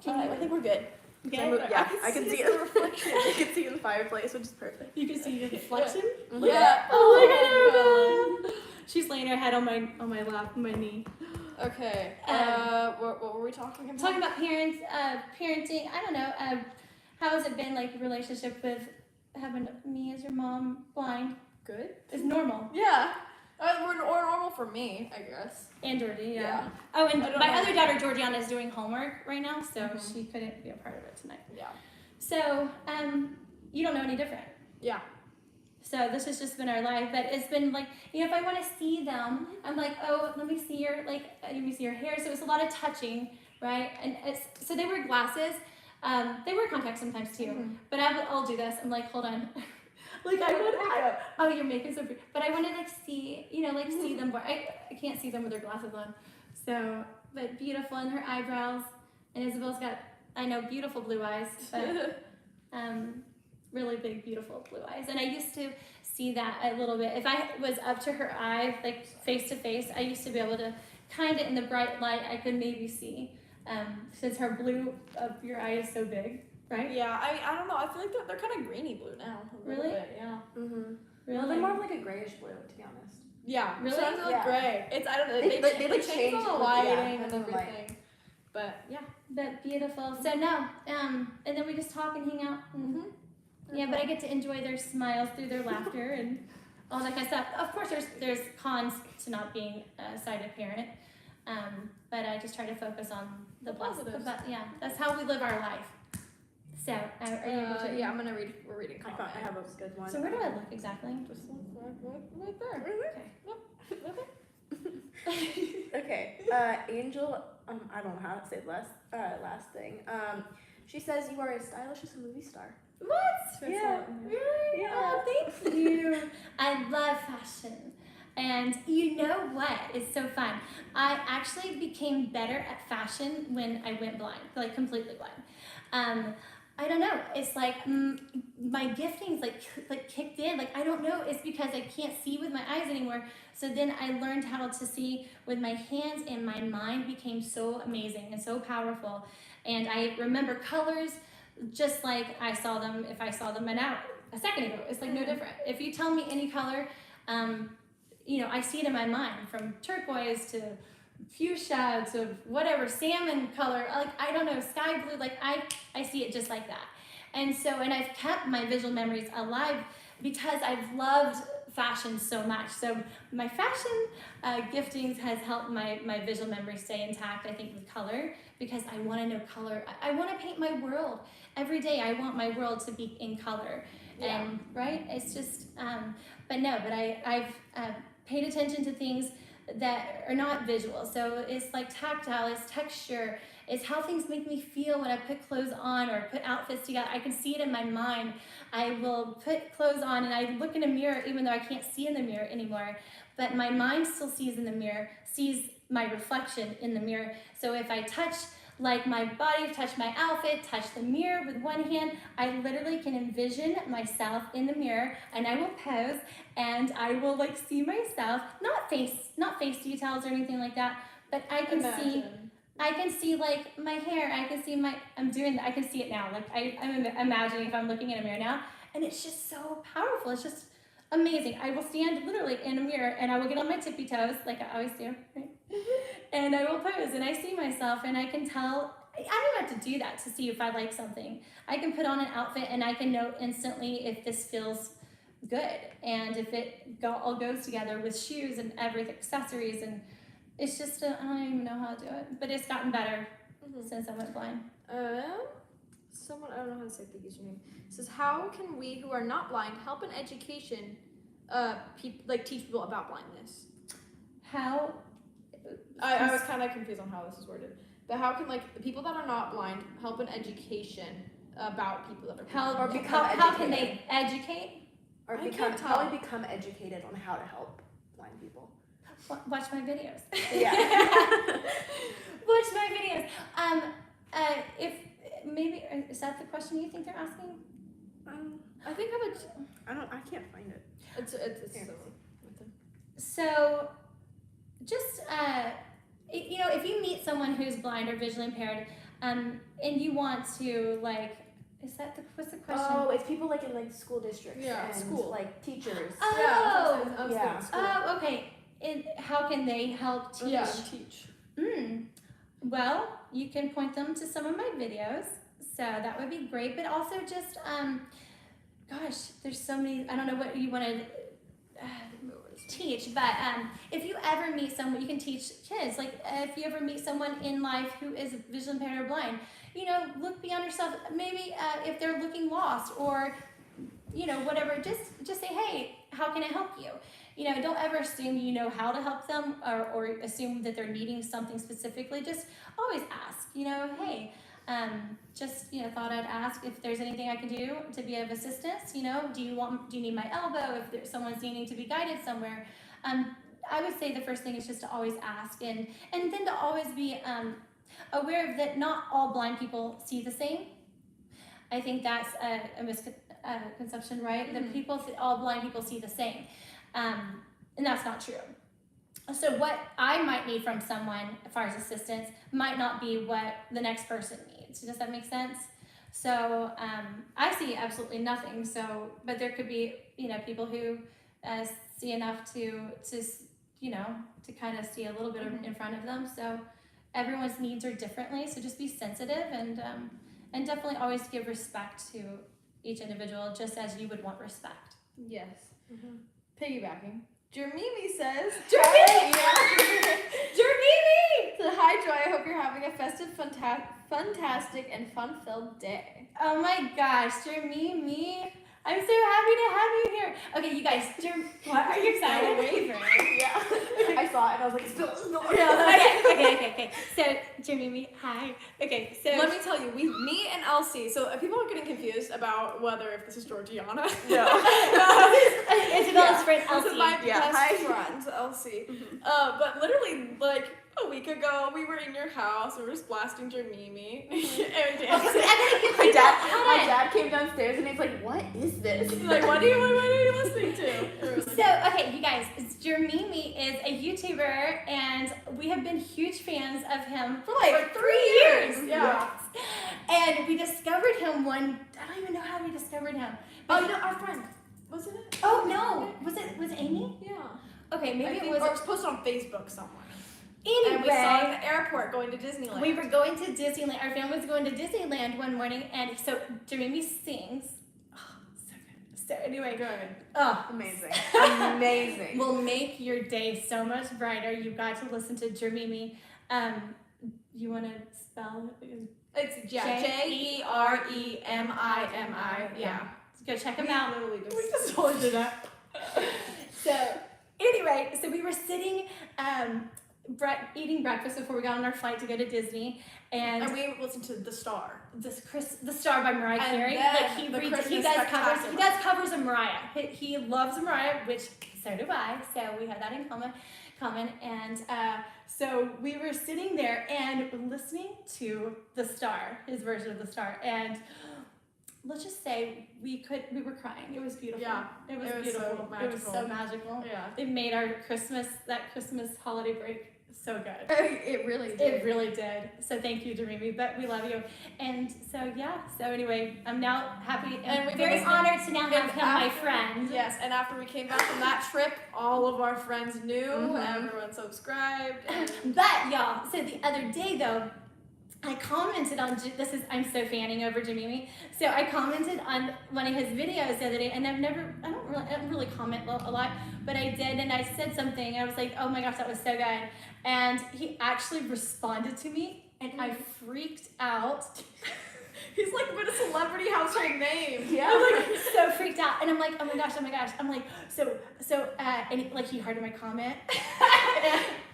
I think we're good. Okay. I can see it. Reflection. You can see in the fireplace, which is perfect. You can see your reflection. Yeah. Oh my God. She's laying her head on my lap, my knee. Okay. What were we talking about? Talking about parenting. I don't know. How has it been, like, relationship with having me as your mom blind? Good. It's normal. Yeah. We're normal for me, I guess. And Georgie, yeah. Yeah. Oh, and I don't my know. other daughter Georgiana is doing homework right now, so she couldn't be a part of it tonight. Yeah. So, you don't know any different. Yeah. So this has just been our life, but it's been like, if I want to see them, I'm like, oh, let me see your hair. So it's a lot of touching, right? And so they wear glasses. They wear contacts sometimes too. But I'll do this. I'm like, hold on. Like, your makeup's so pretty. But I want to see, see them more. I can't see them with their glasses on. So, but beautiful, and her eyebrows. And Isabella's got, I know, beautiful blue eyes. But, really big, beautiful blue eyes. And I used to see that a little bit. If I was up to her eye, like face to face, I used to be able to kind of in the bright light, I could maybe see, since her blue of your eye is so big, right? Yeah, I mean, I don't know. I feel like they're kind of grainy blue now. A little Really? bit, yeah. Mm-hmm. Really? Well, they're more of like a grayish blue, to be honest. Yeah. Really? Sometimes they look Yeah. gray. It's, I don't know. They like change change all the it with- lighting yeah, and with the light. everything. But yeah. But beautiful. So no, and then we just talk and hang out. Mm-hmm. Yeah, but I get to enjoy their smiles through their laughter and all that kind of stuff. Of course, there's cons to not being a sighted parent, but I just try to focus on the positives. But yeah, that's how we live our life. So, are you able to? Yeah, I'm gonna read. We're reading. I have a good one. So where do I look exactly? Just look right there. Okay. Right there. Okay, Angel, I don't know how to say the last thing. She says you are as stylish as a movie star. What? Yeah. Really? Yeah. Oh, thank you. I love fashion. And you know what is so fun? I actually became better at fashion when I went blind, like completely blind. I don't know. It's like my giftings like kicked in. Like I don't know. It's because I can't see with my eyes anymore. So then I learned how to see with my hands, and my mind became so amazing and so powerful. And I remember colors just like I saw them if I saw them a second ago. It's like no different. If you tell me any color, I see it in my mind, from turquoise to fuchsia to whatever, salmon color, like I don't know, sky blue, like I see it just like that. And I've kept my visual memories alive because I've loved fashion so much. So my fashion giftings has helped my visual memory stay intact, I think, with color, because I want to know color. I want to paint my world. Every day I want my world to be in color. Yeah. And right, it's just, but I've paid attention to things that are not visual. So it's like tactile, it's texture, it's how things make me feel when I put clothes on or put outfits together. I can see it in my mind. I will put clothes on and I look in a mirror even though I can't see in the mirror anymore, but my mind still sees in the mirror, sees my reflection in the mirror. So if I touch like my body, touch my outfit, touch the mirror with one hand, I literally can envision myself in the mirror, and I will pose and I will like see myself, not face details or anything like that, but I can see like my hair, I can see I'm doing that, I can see it now. Like I'm imagining if I'm looking in a mirror now, and it's just so powerful. It's just amazing. I will stand literally in a mirror and I will get on my tippy toes like I always do, right? And I will pose and I see myself and I can tell, I don't have to do that to see if I like something. I can put on an outfit and I can know instantly if this feels good and if it all goes together with shoes and everything, accessories, and it's just, I don't even know how to do it, but it's gotten better since I went blind. Someone, I don't know how to say the username, says, how can we who are not blind help in education, teach people about blindness? How? I was kind of confused on how this is worded, but how can like the people that are not blind help in education about people that are blind? How can they educate? Or probably become educated on how to help blind people. Watch my videos. Yeah. Watch my videos. If maybe, is that the question you think they're asking? I think I can't find it. it's So, just if you meet someone who's blind or visually impaired, and you want to what's the question? Oh, it's people like in like school districts and school, like teachers. Oh, okay. And how can they help teach? Yeah, teach. Well, you can point them to some of my videos, so that would be great. But also just, there's so many. I don't know what you want to teach, but if you ever meet someone, you can teach kids. Like if you ever meet someone in life who is visually impaired or blind, look beyond yourself. Maybe if they're looking lost or whatever, just say, hey, how can I help you? Don't ever assume you know how to help them or assume that they're needing something specifically. Just always ask, hey, thought I'd ask if there's anything I can do to be of assistance. Do you need my elbow if there's someone's needing to be guided somewhere? I would say the first thing is just to always ask and then to always be aware of that not all blind people see the same. I think that's conception, right? The people, all blind people see the same, and that's not true. So what I might need from someone as far as assistance might not be what the next person needs. Does that make sense? So I see absolutely nothing. So, but there could be, people who see enough to kind of see a little bit in front of them. So everyone's needs are differently. So just be sensitive and definitely always give respect to each individual, just as you would want respect. Yes. Piggybacking. Jermimi says, Jermimi! Yeah. Jermimi! So, hi Joy, I hope you're having a festive, fantastic, and fun-filled day. Oh my gosh, Jermimi. I'm so happy to have you here. Okay, you guys, what? Are you excited? Yeah. I saw it and I was like, no. Okay. So, Jermimi, hi. Okay, so. Let me tell you, me and Elsie, so people are getting confused about whether if this is Georgiana. No. Isabella's friend, Elsie. This is my best friend, Elsie. But literally, like, a week ago, we were in your house, we were just blasting Jermimi. And dancing. My dad came downstairs and he's like, what is this? He's like, what are you listening to? So, okay, you guys, Jermimi is a YouTuber, and we have been huge fans of him For like 3 years. Yeah. And we discovered him I don't even know how we discovered him. Oh, our friend. Wasn't it? Oh, no. Was it Amy? Yeah. Okay, maybe it Or was. it was posted on Facebook somewhere. Anyway. And we saw it in the airport going to Disneyland. We were going to Disneyland. Our family was going to Disneyland one morning, and so Jermimi sings. Oh, so good. So anyway, good. Oh, Amazing. Amazing. will make your day so much brighter. You got to listen to Jermimi. You want to spell it? It's Jeremimi. Yeah. Go check him out. Literally We just told you that. So anyway, so we were sitting eating breakfast before we got on our flight to go to Disney, and we listened to The Star. The Star by Mariah And Carey. then Like he does covers of Mariah. He loves Mariah, which so do I. So we had that in common. And so we were sitting there and listening to The Star, his version of The Star, and let's just say we were crying. It was beautiful. Yeah, it was So beautiful. magical. It was so magical. Yeah. It made our Christmas holiday break so good. It really did. It really did. So thank you, Jermimi. But we love you. And so yeah. So anyway, I'm now happy and very honored to now have him my friend. Yes, and after we came back from that trip, all of our friends knew. Everyone subscribed. But y'all, so the other day though, I commented on I'm so fanning over Jermimi. So I commented on one of his videos the other day, and I don't really comment a lot, but I did, and I said something. I was like, oh my gosh, that was so good. And he actually responded to me, and I freaked out. He's like, what a celebrity household name. Yeah. I'm like so freaked out, and I'm like, oh my gosh. I'm like, and he heard my comment.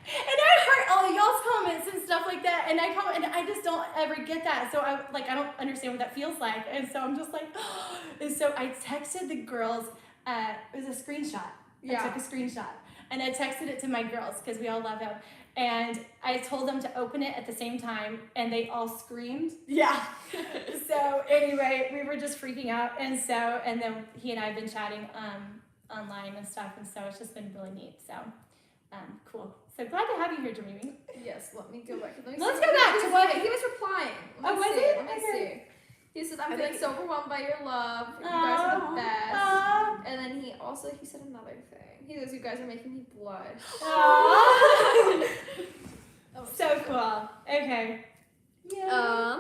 And I heard all y'all's comments and stuff like that, and I just don't ever get that. So I don't understand what that feels like, and so I'm just like, and so I texted the girls. It was a screenshot. Yeah. I took a screenshot, and I texted it to my girls because we all love him, and I told them to open it at the same time, and they all screamed. Yeah. So anyway, we were just freaking out, and then he and I have been chatting online and stuff, and so it's just been really neat. So cool. So glad to have you here, Jermimi. Yes, let me go back. Let's go back to what he was replying. Oh, was it? Let me see. He says, I'm I feeling think- so overwhelmed by your love. You guys are the best. Aww. And then he said another thing. He says, you guys are making me blush. Aww. So cool. Okay. Yeah.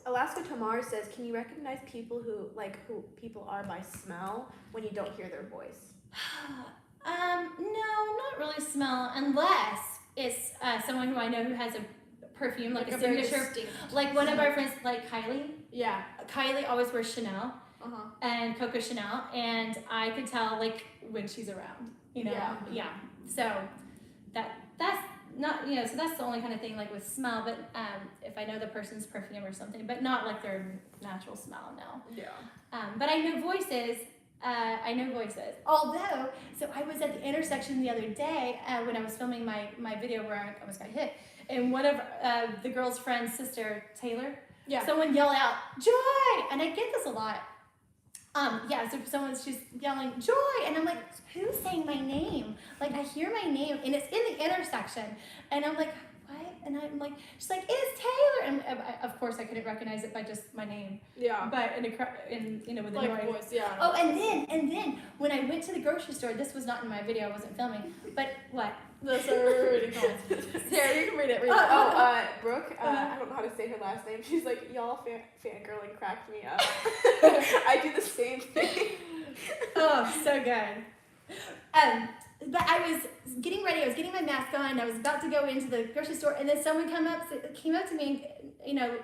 Alaska Tamar says, can you recognize people who people are by smell when you don't hear their voice? No, not really smell, unless it's someone who I know who has a perfume, like a very signature, distinct like one of our friends, like Kylie. Yeah. Kylie always wears Chanel Uh-huh. and Coco Chanel, and I could tell like when she's around, Yeah. So that's not, so that's the only kind of thing like with smell, but if I know the person's perfume or something, but not like their natural smell, no. Yeah. But I know voices. Although, so I was at the intersection the other day when I was filming my video where I almost got hit, and one of the girl's friend's sister, Taylor, someone yell out, "Joy!" And I get this a lot. So she's yelling, "Joy!" And I'm like, who's saying my name? Like, I hear my name, and it's in the intersection. And I'm like, what? And I'm like, she's like, "It's Taylor!" And of course, I couldn't recognize it by just my name. Yeah. But with the Like noise. voice, yeah. Oh, and then, when I went to the grocery store, this was not in my video, I wasn't filming, but what? That's we're reading comments. Sarah, you can read it. Brooke, I don't know how to say her last name. She's like, "Y'all fangirling cracked me up." I do the same thing. Oh, so good. But I was getting ready. I was getting my mask on. I was about to go into the grocery store, and then someone came up to me,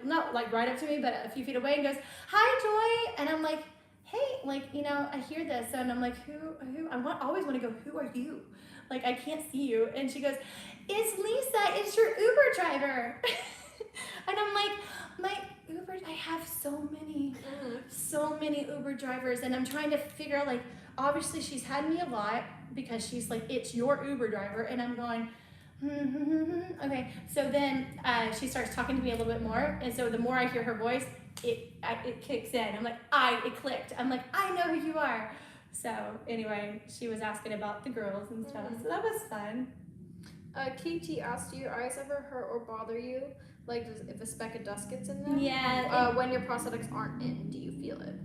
not like right up to me, but a few feet away, and goes, "Hi, Joy." And I'm like, "Hey, I hear this," and I'm like, "Who?" I always want to go, "Who are you?" Like, I can't see you. And she goes, "It's Lisa. It's your Uber driver." And I'm like, my Uber, I have so many Uber drivers, and I'm trying to figure out, like, obviously she's had me a lot because she's like, "It's your Uber driver," and I'm going, okay. So then she starts talking to me a little bit more, and so the more I hear her voice, it kicks in. I'm like, it clicked. I'm like, I know who you are. So anyway, she was asking about the girls and stuff, so that was fun. KT asked, "Do your eyes ever hurt or bother you? Like, if a speck of dust gets in them?" Yeah. When your prosthetics aren't in, do you feel it?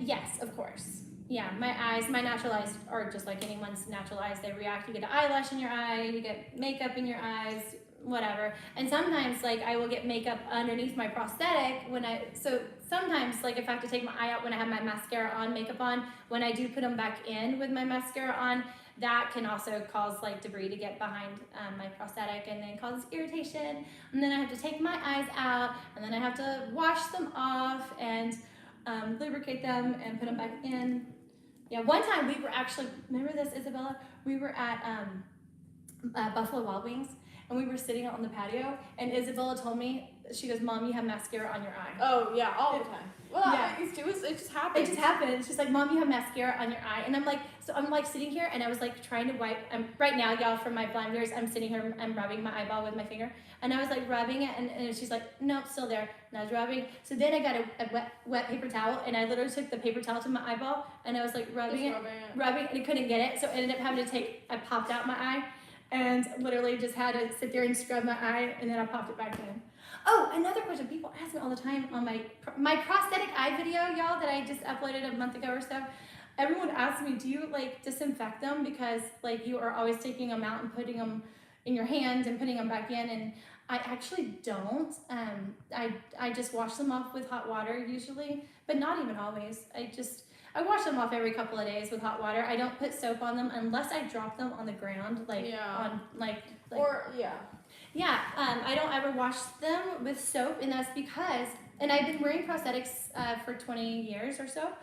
Yes, of course. Yeah, my natural eyes are just like anyone's natural eyes. They react. You get an eyelash in your eye, you get makeup in your eyes, whatever. And sometimes, like, I will get makeup underneath my prosthetic so sometimes, like, if I have to take my eye out when I have my mascara on, makeup on, when I do put them back in with my mascara on, that can also cause, like, debris to get behind my prosthetic, and then cause irritation. And then I have to take my eyes out, and then I have to wash them off and lubricate them and put them back in. Yeah, one time we were actually, remember this, Isabella? We were at Buffalo Wild Wings, and we were sitting out on the patio, and Isabella told me, she goes, "Mom, you have mascara on your eye." Oh, yeah, all the time. Well, Yeah. it just happens. It just happened. She's like, "Mom, you have mascara on your eye." And I'm like, sitting here, and I was like trying to wipe. Right now, y'all, for my blind viewers, I'm sitting here, I'm rubbing my eyeball with my finger. And I was like rubbing it, and she's like, "Nope, still there." And I was rubbing. So then I got a wet paper towel, and I literally took the paper towel to my eyeball, and I was like rubbing it, and I couldn't get it. So I ended up having to I popped out my eye, and literally just had to sit there and scrub my eye, and then I popped it back in. Oh, another question. People ask me all the time on my prosthetic eye video, y'all, that I just uploaded a month ago or so. Everyone asks me, "Do you, like, disinfect them?" Because, like, you are always taking them out and putting them in your hand and putting them back in. And I actually don't. I just wash them off with hot water usually, but not even always. I wash them off every couple of days with hot water. I don't put soap on them unless I drop them on the ground, Yeah, I don't ever wash them with soap, and that's because, and I've been wearing prosthetics for 20 years or so,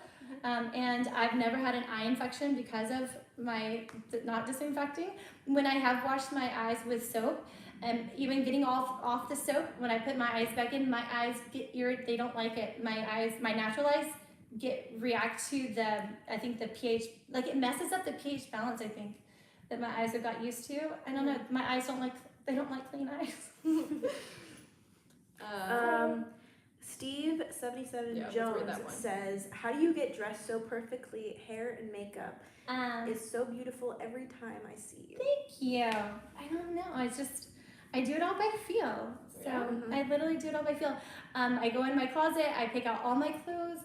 and I've never had an eye infection because of my not disinfecting. When I have washed my eyes with soap, and even getting off the soap, when I put my eyes back in, my eyes get irritated. They don't like it. My natural eyes react to the pH, like, it messes up the pH balance, I think, that my eyes have got used to. I don't know, my eyes they don't like clean eyes. Steve77 Jones says, "How do you get dressed so perfectly? Hair and makeup is so beautiful every time I see you." Thank you. I don't know. I do it all by feel. So I literally do it all by feel. I go in my closet. I pick out all my clothes.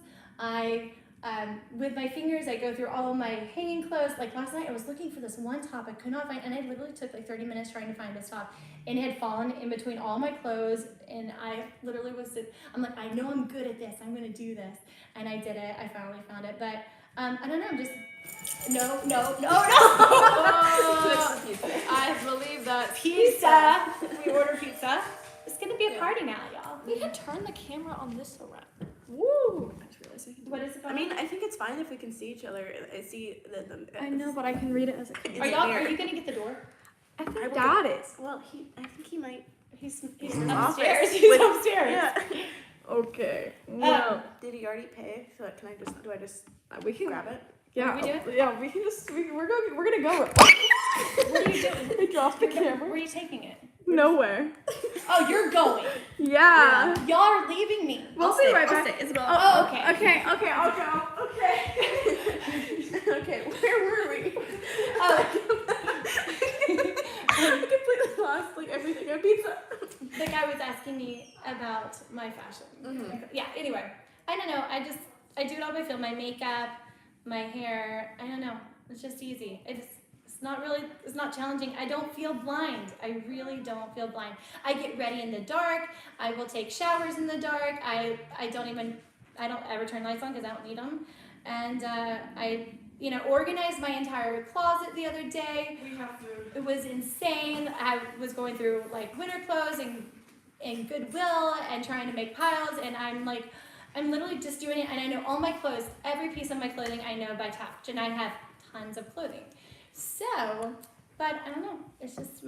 With my fingers, I go through all of my hanging clothes. Like last night, I was looking for this one top I could not find, and I literally took like 30 minutes trying to find this top, and it had fallen in between all my clothes, and I literally I'm like, I know I'm good at this. I'm gonna do this, and I did it. I finally found it, but I don't know. I'm just no. I believe that Pizza. We order pizza. It's gonna be a party now, y'all. We can turn the camera on this around. Woo! I just realized I can do What is it? I mean, I think it's fine if we can see each other. I see the I know, but I can read it as a Are you gonna get the door? I think Dad is. Well, I think he might. He's in the upstairs. office. He's upstairs. Yeah. Okay. Well, did he already pay? So do I just We can grab it? Yeah. we do it? Yeah, we can just we're gonna go. What are you doing? I dropped the camera. Where are you taking it? Nowhere. Oh, you're going. Yeah. Y'all are leaving me. We'll be right I'll back. stay, Isabella. Oh, okay. Okay, I'll go. Okay. Okay, where were we? I completely lost like everything on pizza. The guy was asking me about my fashion. Yeah, anyway. I don't know. I do it all by feel. My makeup, my hair. I don't know. It's just easy. It's not challenging. I don't feel blind. I really don't feel blind. I get ready in the dark. I will take showers in the dark. I don't ever turn lights on because I don't need them. And I organized my entire closet the other day. We have food. It was insane. I was going through like winter clothes and Goodwill and trying to make piles, and I'm literally just doing it, and I know all my clothes, every piece of my clothing I know by touch, and I have tons of clothing. So, but I don't know, it's just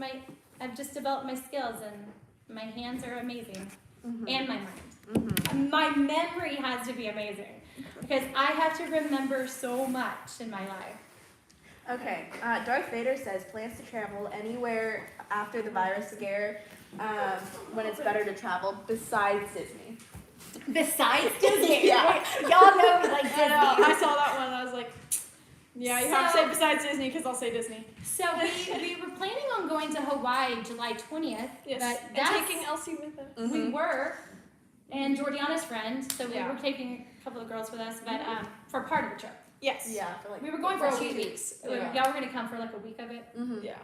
I've just developed my skills, and my hands are amazing, and my mind. My memory has to be amazing, because I have to remember so much in my life. Okay, Darth Vader says plans to travel anywhere after the virus scare when it's better to travel besides Disney. Besides Disney, Yeah. y'all know like Disney. I saw that one. I was like, yeah, you have to So- say besides Disney because I'll say Disney. So we were planning on going to Hawaii July 20th. Yes. But And that's, taking Elsie with us. we were, and Jordiana's friend. So we Yeah. were taking a couple of girls with us, but for part of the trip. Yes. Yeah, for like We were going for For a 2 week. weeks. Yeah. Y'all were gonna come for like a week of it. Yeah.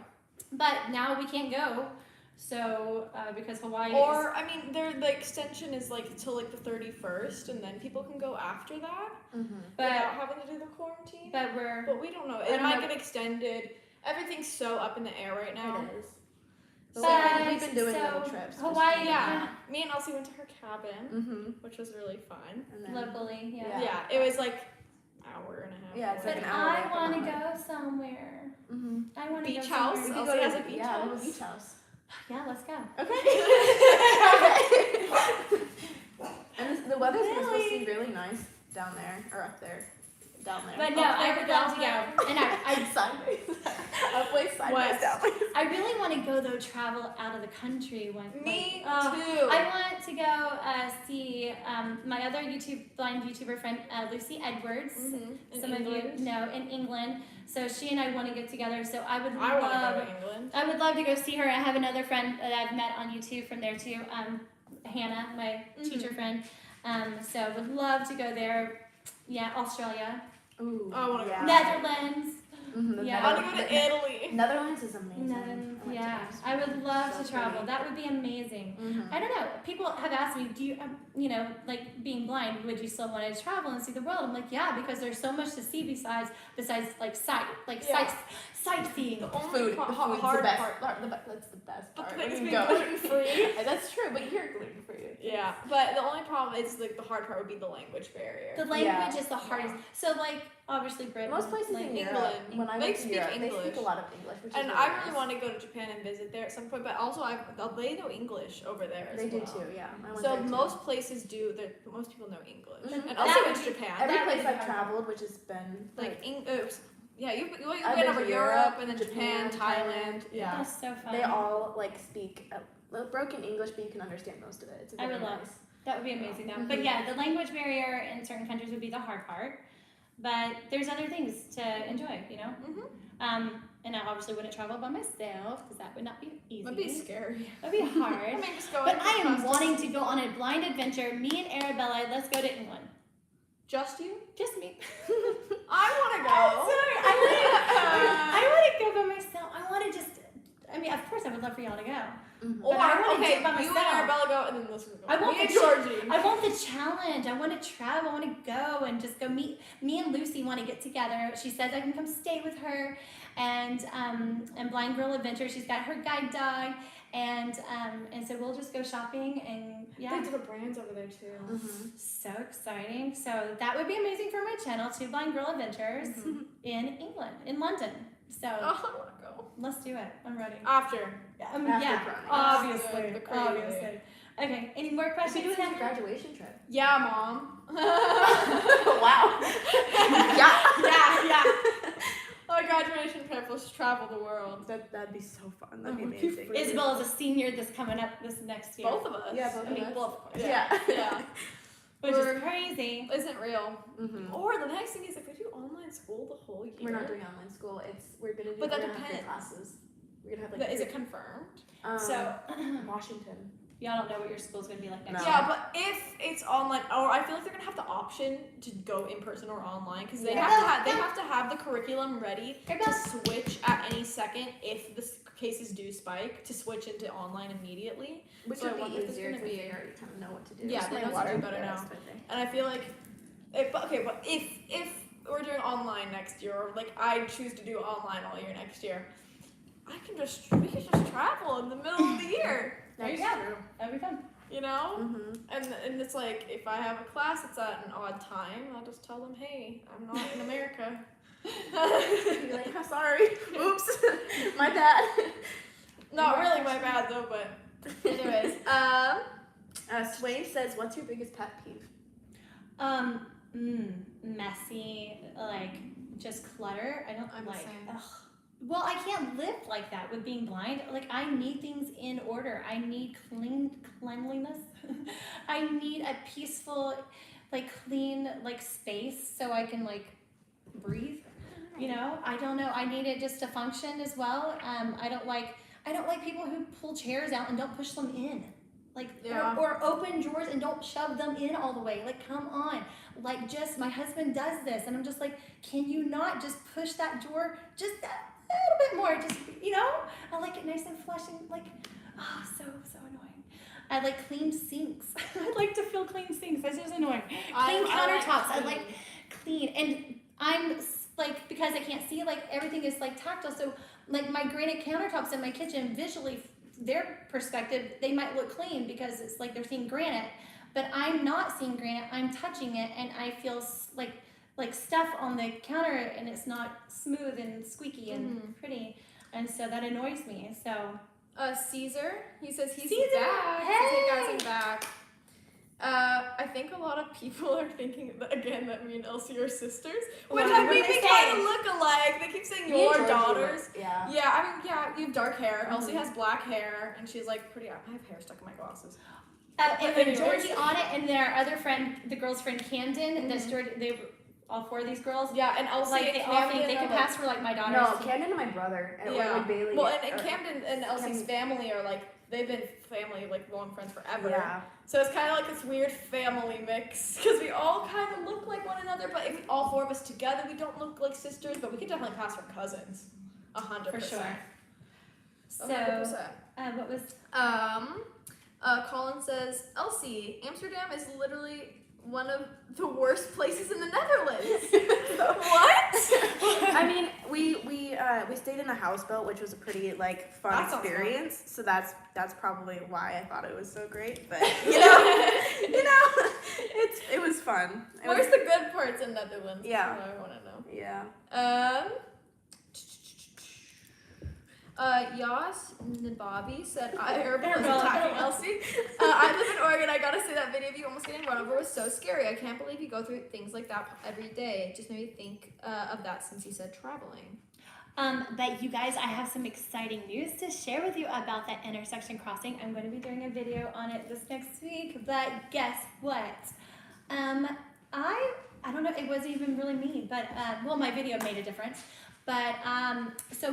But now we can't go. So because Hawaii is, Or I mean, the extension is like until like the 31st, and then people can go after that but without having to do the quarantine. but we're But we don't know. I It don't might know. get extended. Everything's so up in the air right now. It is. but we've been doing so little trips. Hawaii, Yeah. Me and Elsie went to her cabin, Mm-hmm. which was really fun. And then, locally, yeah. Yeah. Yeah, it was like hour and a half. Yeah, it's But like an hour away I from want to Hawaii. go somewhere. Mm-hmm. I want to Beach go house? somewhere. Elsie has a beach yeah, house? we have a beach house. Yeah, let's go. Okay. And the weather's supposed to be really nice down there, or up there, down there. But no, I would love to go. And I sideways. Upway, sideways, West. downways. I really want to go though, travel out of the country one. Me like, too. I want to go see my other blind YouTuber friend, Lucy Edwards. In Some England. of you know in England. So she and I want to get together. So I would I want love. to go to England. I would love to go see her. I have another friend that I've met on YouTube from there too, Hannah, my teacher friend. So would love to go there. Yeah, Australia, Ooh, I wanna go. yeah. Netherlands. Mhm, Yeah. I want to go to Italy. Netherlands is amazing. Netherlands. I went to Yeah, Amsterdam. I would love So to travel. pretty. That would be amazing. Mhm. I don't know. People have asked me, do you, like being blind, would you still want to travel and see the world? I'm like, yeah, because there's so much to see besides like sight, like Yeah. sightseeing. The only Food. part, The food's hard the best part. part. That's the best part. things when you being go. gluten-free. That's true, but you're gluten free. Yeah, but the only problem is like the hard part would be the language barrier. The language Yeah. is the hardest. So like obviously Britain. Most places like, in Europe, England, when I they went to speak Europe, they English. speak a lot of English, which And is I really really nice. want to go to Japan and visit there at some point, but also they know English over there as They well. do too, yeah. I went So there too. most places do. Most people know English, Mhm. and That also would it's be- Japan. Every that place would be I've hard. traveled, which has been Yeah, you've I've been been over to Europe and then Japan, Japan, Thailand. Yeah. That's so fun. they all like speak broken English, but you can understand most of it. It's I very would love nice. That would be amazing though. Mhm. But yeah, the language barrier in certain countries would be the hard part. But there's other things to enjoy, you know? And I obviously wouldn't travel by myself because that would not be easy. That'd be scary. That'd be hard. I mean, just go. But I am wanting to go on a blind adventure. Me and Arabella, let's go to England. Just you? Just me. I want to go. Sorry, I want to go by myself. I want to just. I mean, of course, I would love for y'all to go. Mhm. Or But I wanna do okay, it by you and myself. Arabella go, and then listen. I want me and the Georgie. I want the challenge. I want to travel. I want to go and just go meet. Me and Lucy want to get together. She says I can come stay with her, and Blind Girl Adventure. She's got her guide dog, and so we'll just go shopping and They yeah, have different brands over there too. Mhm. so exciting. So that would be amazing for my channel, Two Blind Girl Adventures in England, in London. So Oh, I want to go. let's do it. I'm ready. After. After Yeah, Corona. obviously, The crazy. obviously. Okay, any more You should questions? do it as your Tamar? graduation trip. Yeah, Mom. Wow. yeah. My graduation trip was travel the world. That'd be so fun. That'd be Oh, amazing. Isabella's a senior this coming up this next year. Both of us. Yeah, both I mean, of us. well, of course. Yeah. Yeah. Which We're- is crazy. Isn't real. Mm-hmm. Or the next thing is if we do online school the whole year. We're not doing online school. We're gonna do. But that we're gonna have depends. classes. We're gonna have like. Is it confirmed? So Washington. y'all don't know what your school's gonna be like next No. year. Yeah, but if it's online, or I feel like they're gonna have the option to go in person or online because they Yeah. have to have the curriculum ready Hey, to Belle. switch at any second if the cases do spike to switch into online immediately. Which So I would wonder be if it's easier gonna because be- they already kind of know what to do. Yeah, Just they my know what to do water better now. rest, I think. And I feel like, but if we're doing online next year, or like I choose to do online all year next year, we can just travel in the middle of the year. There you That's go. true. That'd be fun. You know? Mm-hmm. And it's like, if I have a class that's at an odd time, I'll just tell them, hey, I'm not in America. You're like, oh, sorry. Oops. My bad. Not really my bad though, but anyways. Swain says, "What's your biggest pet peeve?" Messy, like just clutter. I don't I'm the like. same. Ugh. Well, I can't live like that with being blind. Like I need things in order. I need cleanliness. I need a peaceful, like clean, like space so I can like breathe. You know, I don't know. I need it just to function as well. I don't like people who pull chairs out and don't push them in. Like, Yeah. or open drawers and don't shove them in all the way. Like, come on. Like, just, my husband does this. And I'm just like, can you not just push that drawer just that little bit more? Just, you know? I like it nice and flush and like, so annoying. I like clean sinks. I like to feel clean sinks. That's just annoying. Clean countertops. I like clean. And I'm like, because I can't see, like, everything is like tactile. So, like, my granite countertops in my kitchen, visually, their perspective, they might look clean because it's like they're seeing granite, but I'm not seeing granite. I'm touching it, and I feel like stuff on the counter, and it's not smooth and squeaky and pretty, and so that annoys me. So Caesar, he says he's Caesar, back. He says, hey! hey guys, I'm back. I think a lot of people are thinking that me and Elsie are sisters, which Wow, I what mean they we say? kind of look alike. They keep saying Me and your Georgie daughters. look- Yeah. Yeah, I mean, yeah, you have dark hair. Mhm. Elsie has black hair, and she's like pretty. I have hair stuck in my glasses. and with Anyways. Georgie on it, and their other friend, the girl's friend Camden, that's Georgie. They were all four of these girls. Yeah, and Elsie Like and they all think they Camden can are, pass for like my daughters. No, Camden and my brother, and Yeah. or like Bailey. Well, and or- Camden and Elsie's Camden- family are like they've been family like long friends forever. Yeah. So it's kind of like this weird family mix because we all kind of look like one another, but if all four of us together, we don't look like sisters, but we can definitely pass for cousins. 100%. For sure. So, 100%. what was? Colin says, Elsie, Amsterdam is literally one of the worst places in the Netherlands. What? I mean, we stayed in a houseboat, which was a pretty like fun That sounds experience. So that's probably why I thought it was so great. But you know, it was fun. It Where's was, the good parts in Netherlands? Yeah. That's what I want to know. yeah. Yas Nababi said, I was Arabella. attacking Elsie. I live in Oregon. I gotta say that video of you almost getting run over was so scary. I can't believe you go through things like that every day. It just made me think of that since you said traveling. But you guys, I have some exciting news to share with you about that intersection crossing. I'm going to be doing a video on it this next week, but guess what? I don't know, it wasn't even really me, but, well, my video made a difference. But, so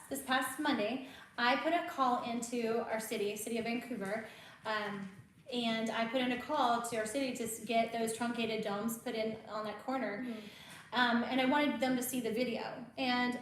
this past Monday, I put a call into our city of Vancouver, and I put in a call to our city to get those truncated domes put in on that corner. And I wanted them to see the video, and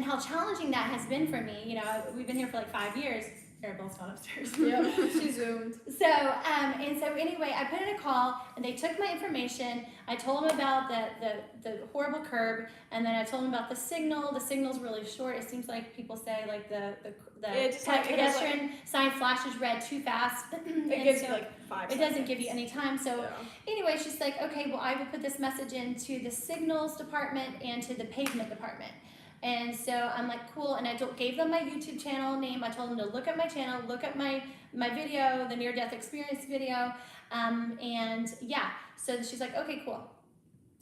how challenging that has been for me. You know, we've been here for like 5 years. Arabella's not upstairs. Yep, she zoomed. So, and so anyway, I put in a call, and they took my information. I told them about the horrible curb, and then I told them about the signal. The signal's really short. It seems like people say like the pedestrian sign flashes red too fast. It gives you like 5 It seconds. doesn't give you any time. So anyway, she's like, okay, well, I will put this message into the signals department and to the pavement department. And so I'm like, cool. And I gave them my YouTube channel name. I told them to look at my channel, look at my video, the near-death experience video. And yeah, so she's like, okay, cool.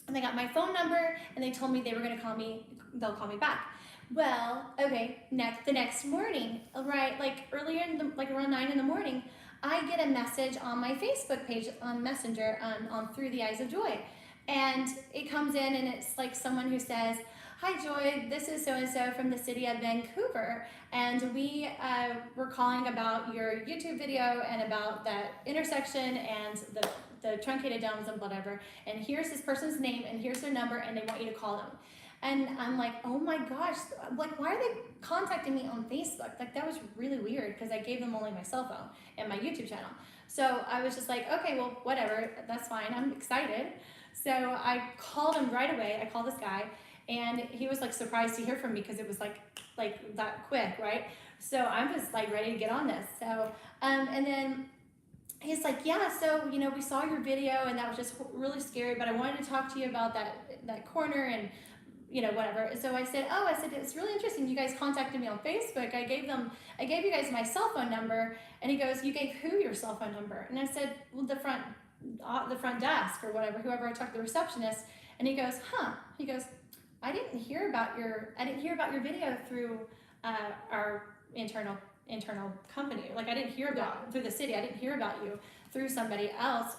and they got my phone number, and they told me they were gonna call me. They'll call me back. Well, okay. The next morning, right, like earlier like around 9 in the morning, I get a message on my Facebook page on Messenger on Through the Eyes of Joy, and it comes in, and it's like someone who says, "Hi Joy, this is so and so from the city of Vancouver, and we were calling about your YouTube video and about that intersection and the truncated domes and whatever. And here's this person's name and here's their number, and they want you to call them." And I'm like, oh my gosh, like, why are they contacting me on Facebook? Like, that was really weird because I gave them only my cell phone and my YouTube channel. So I was just like, okay, well, whatever, that's fine. I'm excited. So I called him right away. I called this guy, and he was like surprised to hear from me because it was like that quick, right? So I'm just like ready to get on this. So, and then he's like, yeah, so, you know, we saw your video and that was just really scary, but I wanted to talk to you about that corner and, you know, whatever. So I said, it's really interesting. You guys contacted me on Facebook. I gave you guys my cell phone number. And he goes, you gave who your cell phone number? And I said, well, the front desk or whatever, whoever I talked to, the receptionist. And he goes, he goes, I didn't hear about your video through our internal company. Like, I didn't hear about through the city. I didn't hear about you through somebody else.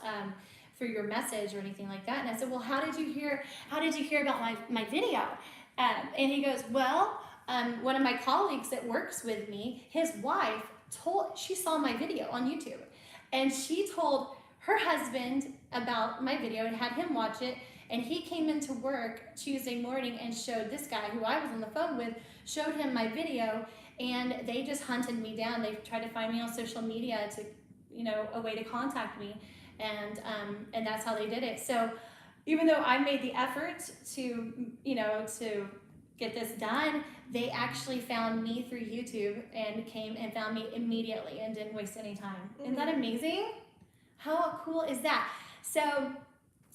Through your message or anything like that. And I said, well, how did you hear about my video? And he goes, well, one of my colleagues that works with me, his wife she saw my video on YouTube, and she told her husband about my video and had him watch it. And he came into work Tuesday morning and showed this guy who I was on the phone with, showed him my video, and they just hunted me down. They tried to find me on social media to, you know, a way to contact me. And that's how they did it. So even though I made the effort to, you know, to get this done, they actually found me through YouTube and came and found me immediately and didn't waste any time. Mm-hmm. Isn't that amazing? How cool is that? So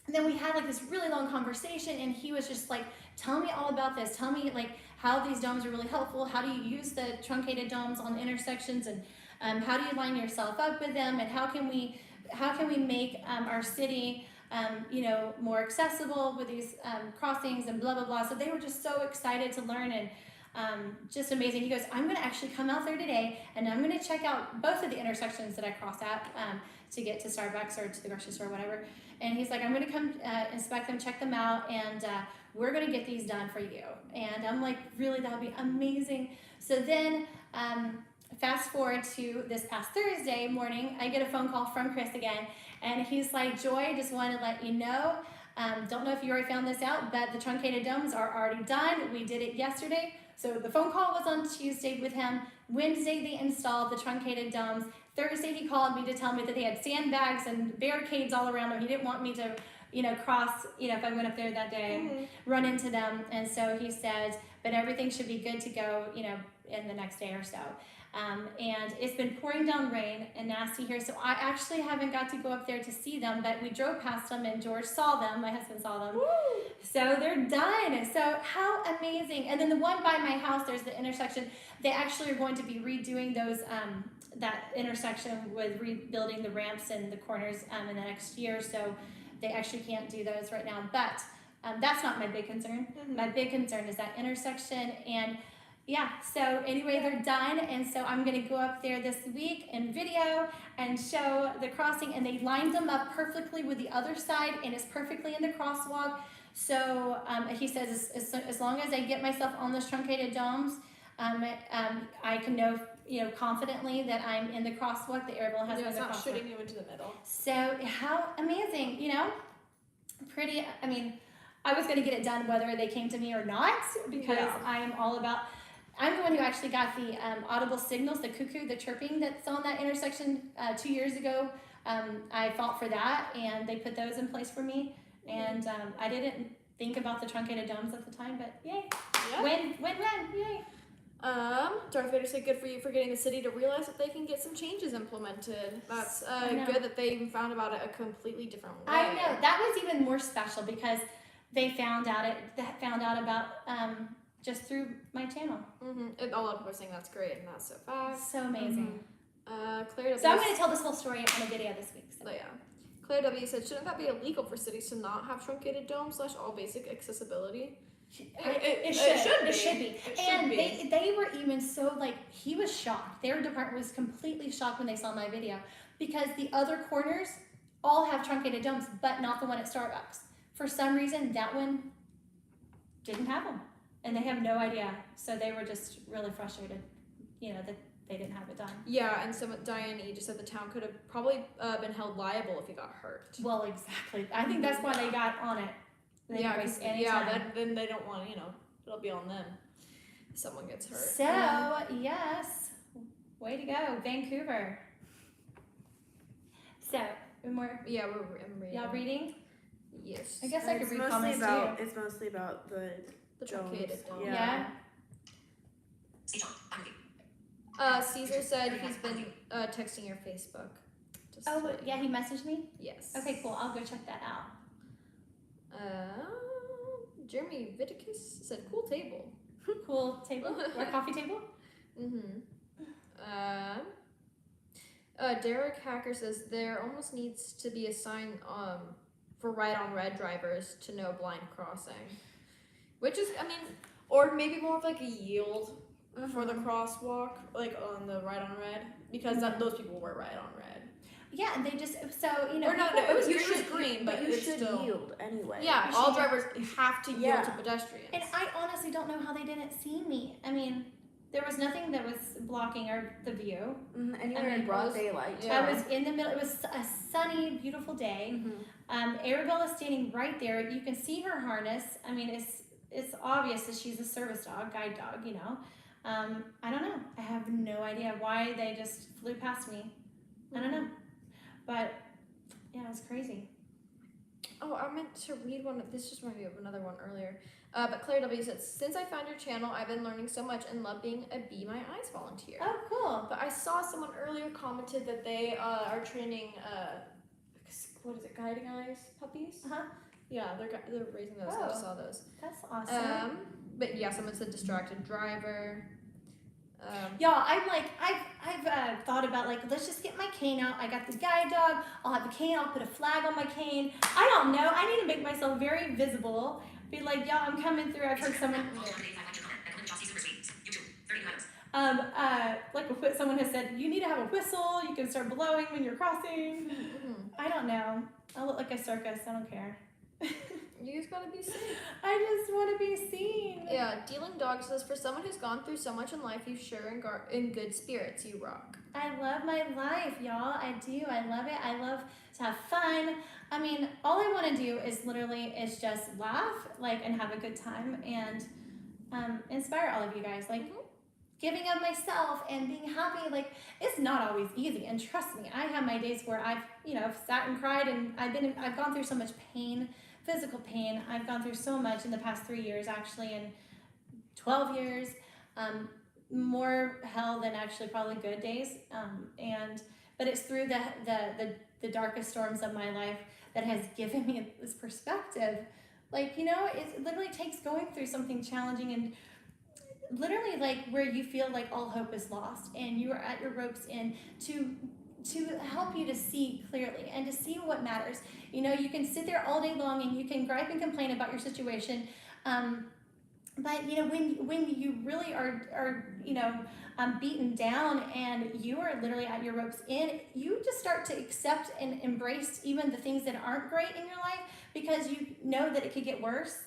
then we had like this really long conversation, and he was just like, tell me all about this. Tell me like how these domes are really helpful. How do you use the truncated domes on intersections, and how do you line yourself up with them, and how can we make our city, you know, more accessible with these crossings and blah, blah, blah. So they were just so excited to learn, and just amazing. He goes, I'm going to actually come out there today, and I'm going to check out both of the intersections that I cross at to get to Starbucks or to the grocery store or whatever. And he's like, I'm going to come inspect them, check them out, and we're going to get these done for you. And I'm like, really, that would be amazing. So then fast forward to this past Thursday morning, I get a phone call from Chris again, and he's like, Joy, just wanted to let you know, don't know if you already found this out, but the truncated domes are already done. We did it yesterday. So the phone call was on Tuesday with him. Wednesday, they installed the truncated domes. Thursday, he called me to tell me that they had sandbags and barricades all around them. He didn't want me to, you know, cross, you know, if I went up there that day and run into them. And so he said, but everything should be good to go, you know, in the next day or so. And it's been pouring down rain and nasty here, so I actually haven't got to go up there to see them, but we drove past them and George saw them, my husband saw them. Woo! So they're done. So how amazing. And then the one by my house, there's the intersection. They actually are going to be redoing those, that intersection with rebuilding the ramps and the corners in the next year, so they actually can't do those right now, but that's not my big concern. My big concern is that intersection. And yeah, so anyway, they're done, and so I'm going to go up there this week and video and show the crossing, and they lined them up perfectly with the other side, and it's perfectly in the crosswalk. So he says as long as I get myself on those truncated domes, I can know, you know, confidently that I'm in the crosswalk. The air ball has it's not crosswalk. shooting you into the middle. So how amazing, you know? Pretty, I mean, I was going to get it done whether they came to me or not, because I am all about, I'm the one who actually got the audible signals, the cuckoo, the chirping that's on that intersection 2 years ago. I fought for that, and they put those in place for me. And I didn't think about the truncated domes at the time, but yay. Yeah. Win, yay. Darth Vader said, good for you for getting the city to realize that they can get some changes implemented. That's good that they found about it a completely different way. I know. That was even more special because they found out about just through my channel. And a lot of people are saying that's great and that's so fast. So amazing. Claire, so I'm going to tell this whole story on a video this week. So. Yeah. Claire W said, shouldn't that be illegal for cities to not have truncated domes / all basic accessibility? It should be. And they were even so like, he was shocked. Their department was completely shocked when they saw my video because the other corners all have truncated domes, but not the one at Starbucks. For some reason, that one didn't have them, and they have no idea. So they were just really frustrated, that they didn't have it done. Yeah, and Diane E just said the town could have probably been held liable if he got hurt. Well, exactly. I think that's why they got on it. They didn't waste any time. Then they don't want, it'll be on them if someone gets hurt. So, yes, way to go, Vancouver. So, more. Yeah, I'm reading. Y'all reading? Yes. I guess I could It's read mostly comments about, too. It's mostly about the truncated dome. Yeah. Caesar said he's been texting your Facebook. Oh, yeah, he messaged me? Yes. Okay, cool. I'll go check that out. Jeremy Viticus said, cool table. Cool table? Or coffee table? Derek Hacker says there almost needs to be a sign for right on red drivers to know blind crossing. Which is, or maybe more of like a yield for the crosswalk, like on the right on red, because those people were right on red. Yeah, and they just, so, Or no, it was green, but you it's should still yield anyway. Yeah, all drivers have to yield to pedestrians. And I honestly don't know how they didn't see me. There was nothing that was blocking the view. And you were in broad daylight. Yeah. I was in the middle. It was a sunny, beautiful day. Arabella's standing right there. You can see her harness. It's obvious that she's a service dog, guide dog, I don't know. I have no idea why they just flew past me. I don't know. But, yeah, it was crazy. Oh, I meant to read one. This just reminded me of another one earlier. But Claire W said, since I found your channel, I've been learning so much and love being a Be My Eyes volunteer. Oh, cool. But I saw someone earlier commented that they are training, what is it, guiding eyes puppies? Uh-huh. Yeah, they're raising those. I just saw those. That's awesome. But yeah, someone said distracted driver. Y'all, I've thought about let's just get my cane out. I got the guide dog. I'll have the cane. I'll put a flag on my cane. I don't know. I need to make myself very visible. Be like, y'all, I'm coming through. I've heard someone. Someone has said, you need to have a whistle. You can start blowing when you're crossing. I don't know. I look like a circus. I don't care. You just gotta be seen. I just want to be seen. Yeah, Dealing Dog says, for someone who's gone through so much in life, you sure in good spirits. You rock. I love my life, y'all. I do. I love it. I love to have fun. All I want to do is just laugh, and have a good time and inspire all of you guys. Giving of myself and being happy. It's not always easy. And trust me, I have my days where I've sat and cried, and I've gone through so much pain. Physical pain. I've gone through so much in the past 3 years, actually, in 12 years. More hell than actually probably good days. But it's through the darkest storms of my life that has given me this perspective. It literally takes going through something challenging and literally where you feel like all hope is lost and you are at your ropes end to help you to see clearly and to see what matters. You can sit there all day long and you can gripe and complain about your situation. But when you really are beaten down and you are literally at your ropes end, you just start to accept and embrace even the things that aren't great in your life because you know that it could get worse,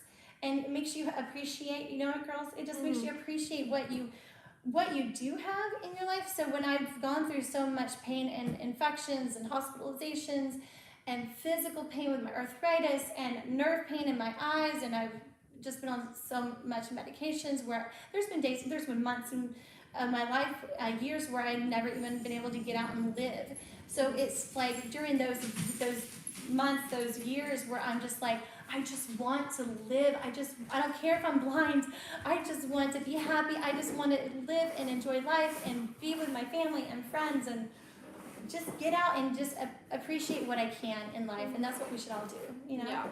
and it makes you appreciate. Girls, it just makes you appreciate what you do have in your life. So when I've gone through so much pain and infections and hospitalizations and physical pain with my arthritis and nerve pain in my eyes, and I've just been on so much medications where there's been months in my life, years where I've never even been able to get out and live. So it's during those months, those years where I'm just I just want to live. I don't care if I'm blind. I just want to be happy. I just want to live and enjoy life and be with my family and friends and just get out and just appreciate what I can in life. And that's what we should all do, Yeah.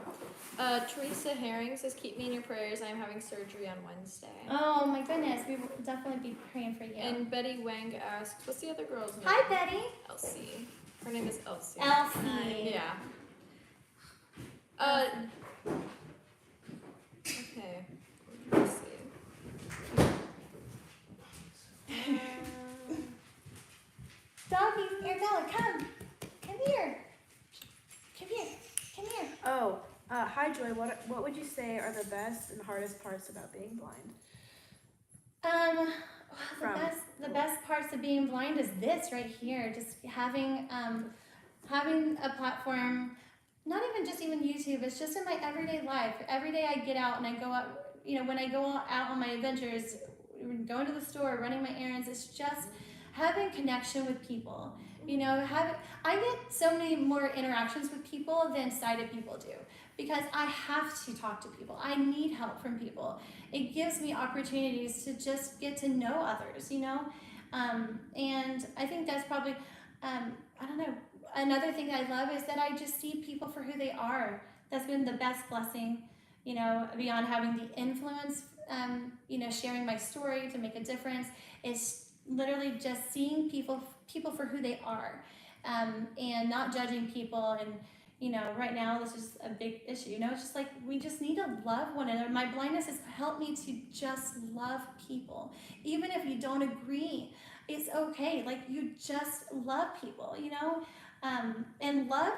Teresa Herring says, keep me in your prayers. I am having surgery on Wednesday. Oh my goodness. We will definitely be praying for you. And Betty Wang asks, what's the other girl's name? Hi, Betty. Elsie. Her name is Elsie. Elsie. Yeah. Okay. Let's see. Doggy, Isabella, come. Come here. Come here. Come here. Oh, hi Joy. What would you say are the best and hardest parts about being blind? Well, From- the best parts of being blind is this right here. Just having a platform, not even YouTube. It's just in my everyday life. Every day I get out and I go out. When I go out on my adventures, going to the store, running my errands, it's just having connection with people. I get so many more interactions with people than sighted people do because I have to talk to people. I need help from people. It gives me opportunities to just get to know others, and I think that's probably, I don't know, another thing I love is that I just see people for who they are. That's been the best blessing, beyond having the influence, sharing my story to make a difference is literally just seeing people for who they are, and not judging people. And right now this is a big issue. It's just like we just need to love one another. My blindness has helped me to just love people, even if you don't agree. It's okay. Like you just love people, and love,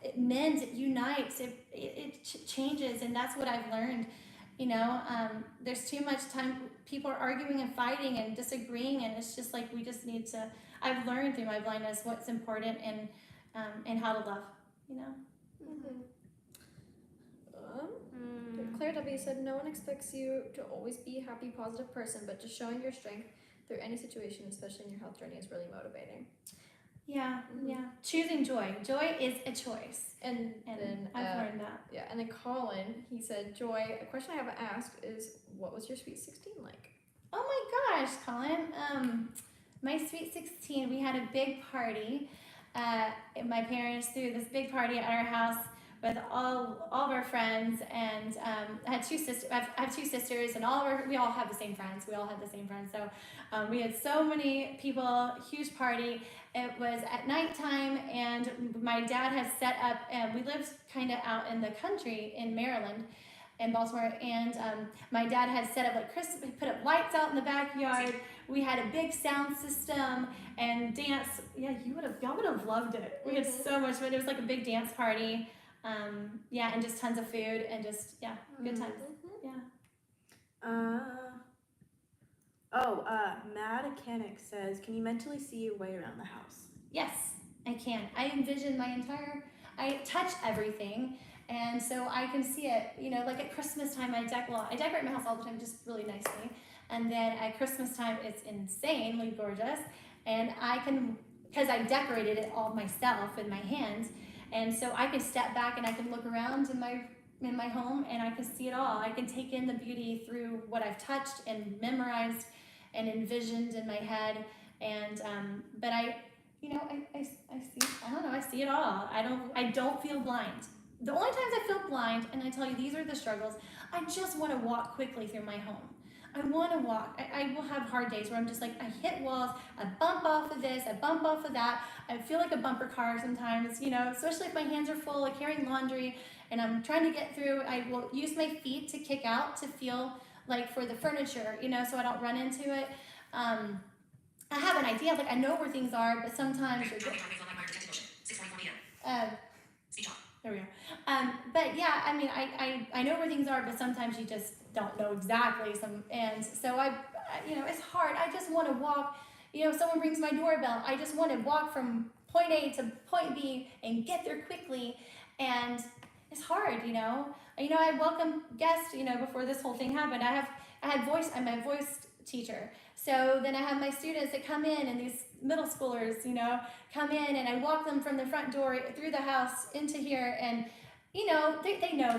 it mends, it unites, it changes, and that's what I've learned. There's too much time people are arguing and fighting and disagreeing, and it's just like we just need to. I've learned through my blindness what's important and how to love. Claire W said, no one expects you to always be a happy, positive person, but just showing your strength through any situation, especially in your health journey, is really motivating. Yeah, choosing joy. Joy is a choice, and then I've learned that. Yeah, and then Colin, he said, Joy, a question I haven't asked is, what was your Sweet 16 like? Oh my gosh, Colin. My Sweet 16, we had a big party. My parents threw this big party at our house with all of our friends, and I had two sisters. I have two sisters, and we all have the same friends. We all had the same friends. So we had so many people, huge party. It was at nighttime, and my dad had set up. We lived kind of out in the country in Maryland, in Baltimore, and my dad had set up like Christmas. He put up lights out in the backyard. We had a big sound system and dance. Yeah, y'all would have loved it. We had so much fun. It was like a big dance party. And just tons of food and just good times. Mad Mechanic says, can you mentally see your way around the house? Yes, I can. I envision I touch everything, and so I can see it. Like at Christmas time, I decorate my house all the time, just really nicely. And then at Christmas time, it's insanely gorgeous, and because I decorated it all myself in my hands. And so I can step back and I can look around in my home and I can see it all. I can take in the beauty through what I've touched and memorized and envisioned in my head. And but I see it all. I don't feel blind. The only times I feel blind, and I tell you these are the struggles, I just want to walk quickly through my home. I want to walk. I will have hard days where I'm just like, I hit walls, I bump off of this, I bump off of that. I feel like a bumper car sometimes, especially if my hands are full, like carrying laundry, and I'm trying to get through. I will use my feet to kick out to feel like for the furniture, so I don't run into it. I have an idea, like I know where things are, but sometimes there we go. But yeah, I mean, I know where things are, but sometimes you just don't know exactly and so it's hard. I just want to walk, someone rings my doorbell. I just want to walk from point A to point B and get there quickly. And it's hard, I welcome guests, before this whole thing happened. I'm a voice teacher. So then I have my students that come in, and these middle schoolers, come in, and I walk them from the front door through the house into here, and they know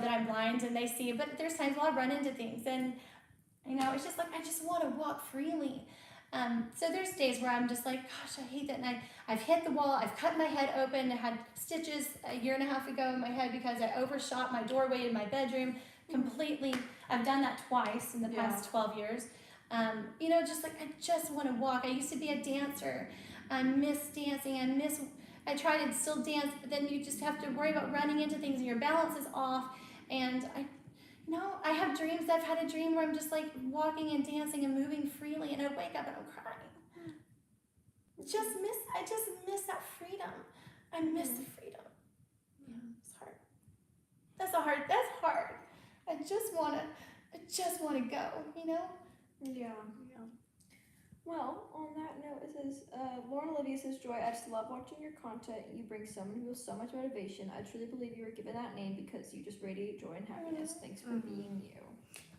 that I'm blind and they see, but there's times where I run into things, and it's just like I just want to walk freely. So there's days where I'm just like, gosh, I hate that, and I've hit the wall, I've cut my head open, I had stitches a year and a half ago in my head because I overshot my doorway in my bedroom completely. I've done that twice in the past 12 years. Just like I just want to walk. I used to be a dancer. I miss dancing. I miss I try to still dance, but then you just have to worry about running into things and your balance is off. And I have dreams. I've had a dream where I'm just like walking and dancing and moving freely, and I wake up and I'm crying. I just miss that freedom. I miss the freedom. Yeah, it's hard. That's hard. I just wanna go, Yeah. Well, on that note, it says, Lauren Olivia says, Joy, I just love watching your content. You bring so many people so much motivation. I truly believe you were given that name because you just radiate joy and happiness. Thanks for being you.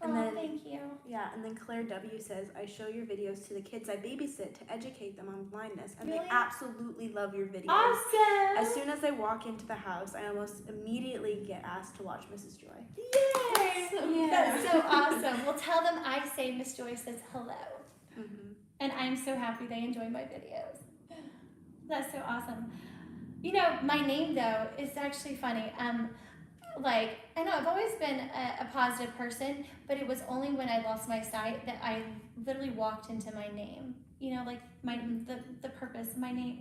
And then, thank you. Yeah, and then Claire W says, I show your videos to the kids I babysit to educate them on blindness, and Really? they absolutely love your videos. Awesome. As soon as they walk into the house, I almost immediately get asked to watch Mrs. Joy. Yay! That's so awesome. Well, tell them I say Miss Joy says hello. And I'm so happy they enjoy my videos. That's so awesome. My name though is actually funny. I know I've always been a positive person, but it was only when I lost my sight that I literally walked into my name. The purpose of my name.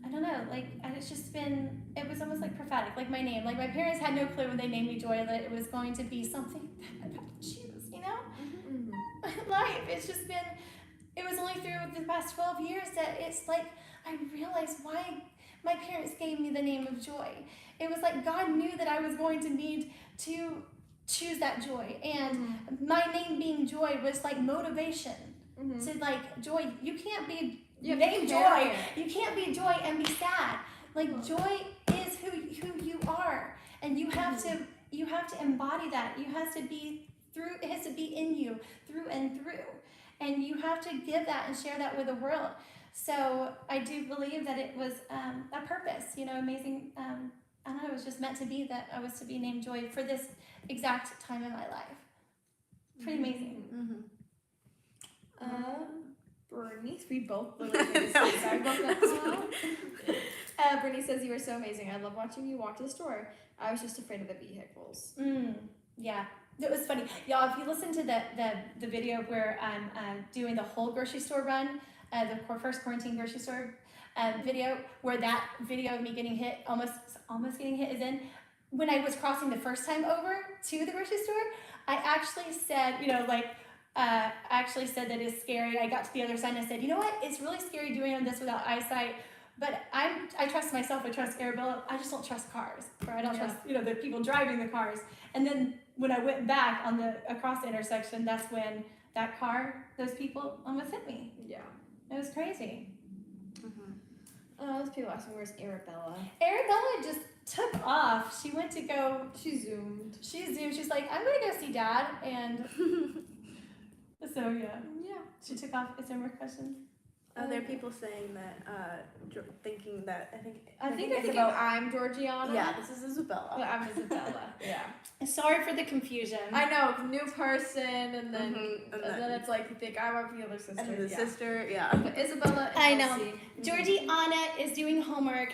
I don't know, it was almost like prophetic, like my name. Like my parents had no clue when they named me Joy that it was going to be something that I had to choose, Life, it was only through the past 12 years that it's like I realized why my parents gave me the name of Joy. It was like God knew that I was going to need to choose that joy. And my name being Joy was like motivation. To like, Joy, you can't be named Joy. You can't be Joy and be sad. Like joy is who you are. And you have to embody that. It has to be in you through and through. And you have to give that and share that with the world. So I do believe that it was a purpose, amazing. I don't know, it was just meant to be that I was to be named Joy for this exact time in my life. Pretty amazing. Bernice, we both literally Bernice says, you are so amazing. I love watching you walk to the store. I was just afraid of the vehicles. Yeah. It was funny. Y'all, if you listen to the video where I'm doing the whole grocery store run, the first quarantine grocery store video, where that video of me getting hit, almost getting hit is in, when I was crossing the first time over to the grocery store, I actually said, that it's scary. I got to the other side and I said, you know what? It's really scary doing this without eyesight. But I trust myself, I trust Arabella, I just don't trust cars, or I don't trust, the people driving the cars. And then when I went back across the intersection, that's when those people almost hit me. Yeah. It was crazy. Those people asking, where's Arabella? Arabella just took off. She went to go, She zoomed. She's like, I'm gonna go see Dad, and so yeah. She took off. Is there more questions? There are people saying that, thinking that, I think they're thinking I'm Georgiana. Yeah, this is Isabella. But I'm Isabella. Yeah. Sorry for the confusion. I know, new person, and then it's like you think I might be the other sister. And the sister, But Isabella. I know. Georgiana is doing homework.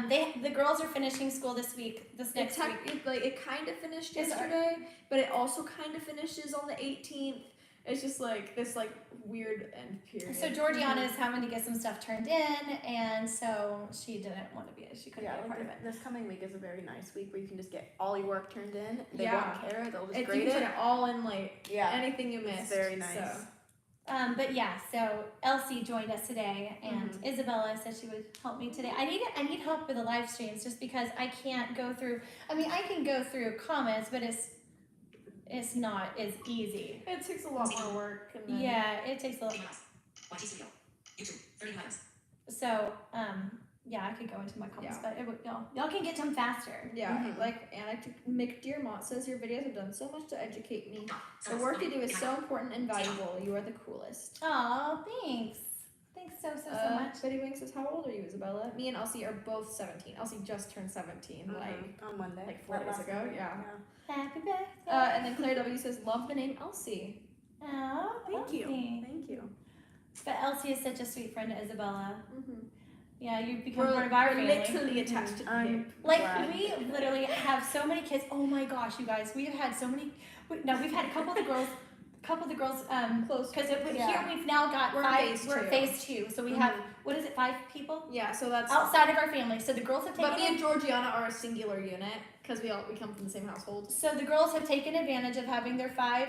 The girls are finishing school this week. Next week. It kind of finished yesterday, but it also kind of finishes on the 18th. It's just like this weird end period. So Georgiana is having to get some stuff turned in, and so she didn't want to be. She couldn't be a part of it. This coming week is a very nice week where you can just get all your work turned in. They won't care. They'll just grade you it. can turn it all in anything you missed. It's very nice. So. But yeah, so Elsie joined us today, and Isabella said she would help me today. I need help with the live streams just because I can't go through. I mean, I can go through comments, but it's not as easy. It takes a lot more work. And then... Yeah, it takes a lot. YouTube, 30 times. So, I could go into my comments, but y'all can get them faster. Yeah, like Anna McDearmont says, your videos have done so much to educate me. The work you do is so important and valuable. You are the coolest. Oh, thanks. Thanks so much. Betty Wink says, how old are you, Isabella? Me and Elsie are both 17. Elsie just turned 17, on Monday. Like 4 days ago. Yeah. Happy birthday. And then Claire W says, love the name Elsie. Oh, Thank you. But Elsie is such a sweet friend to Isabella. Yeah, you become We're part of our family. literally attached to the hip. We literally have so many kids. Oh my gosh, you guys, we have had so many. We've had a couple of the girls couple of the girls, Close. because here Yeah. we've now got We're in 5. phase We're 2. phase 2, so we have what is it? 5 people Yeah, so that's. outside of our family. So the girls have taken. But me and Georgiana are a singular unit because we come from the same household. So the girls have taken advantage of having their 5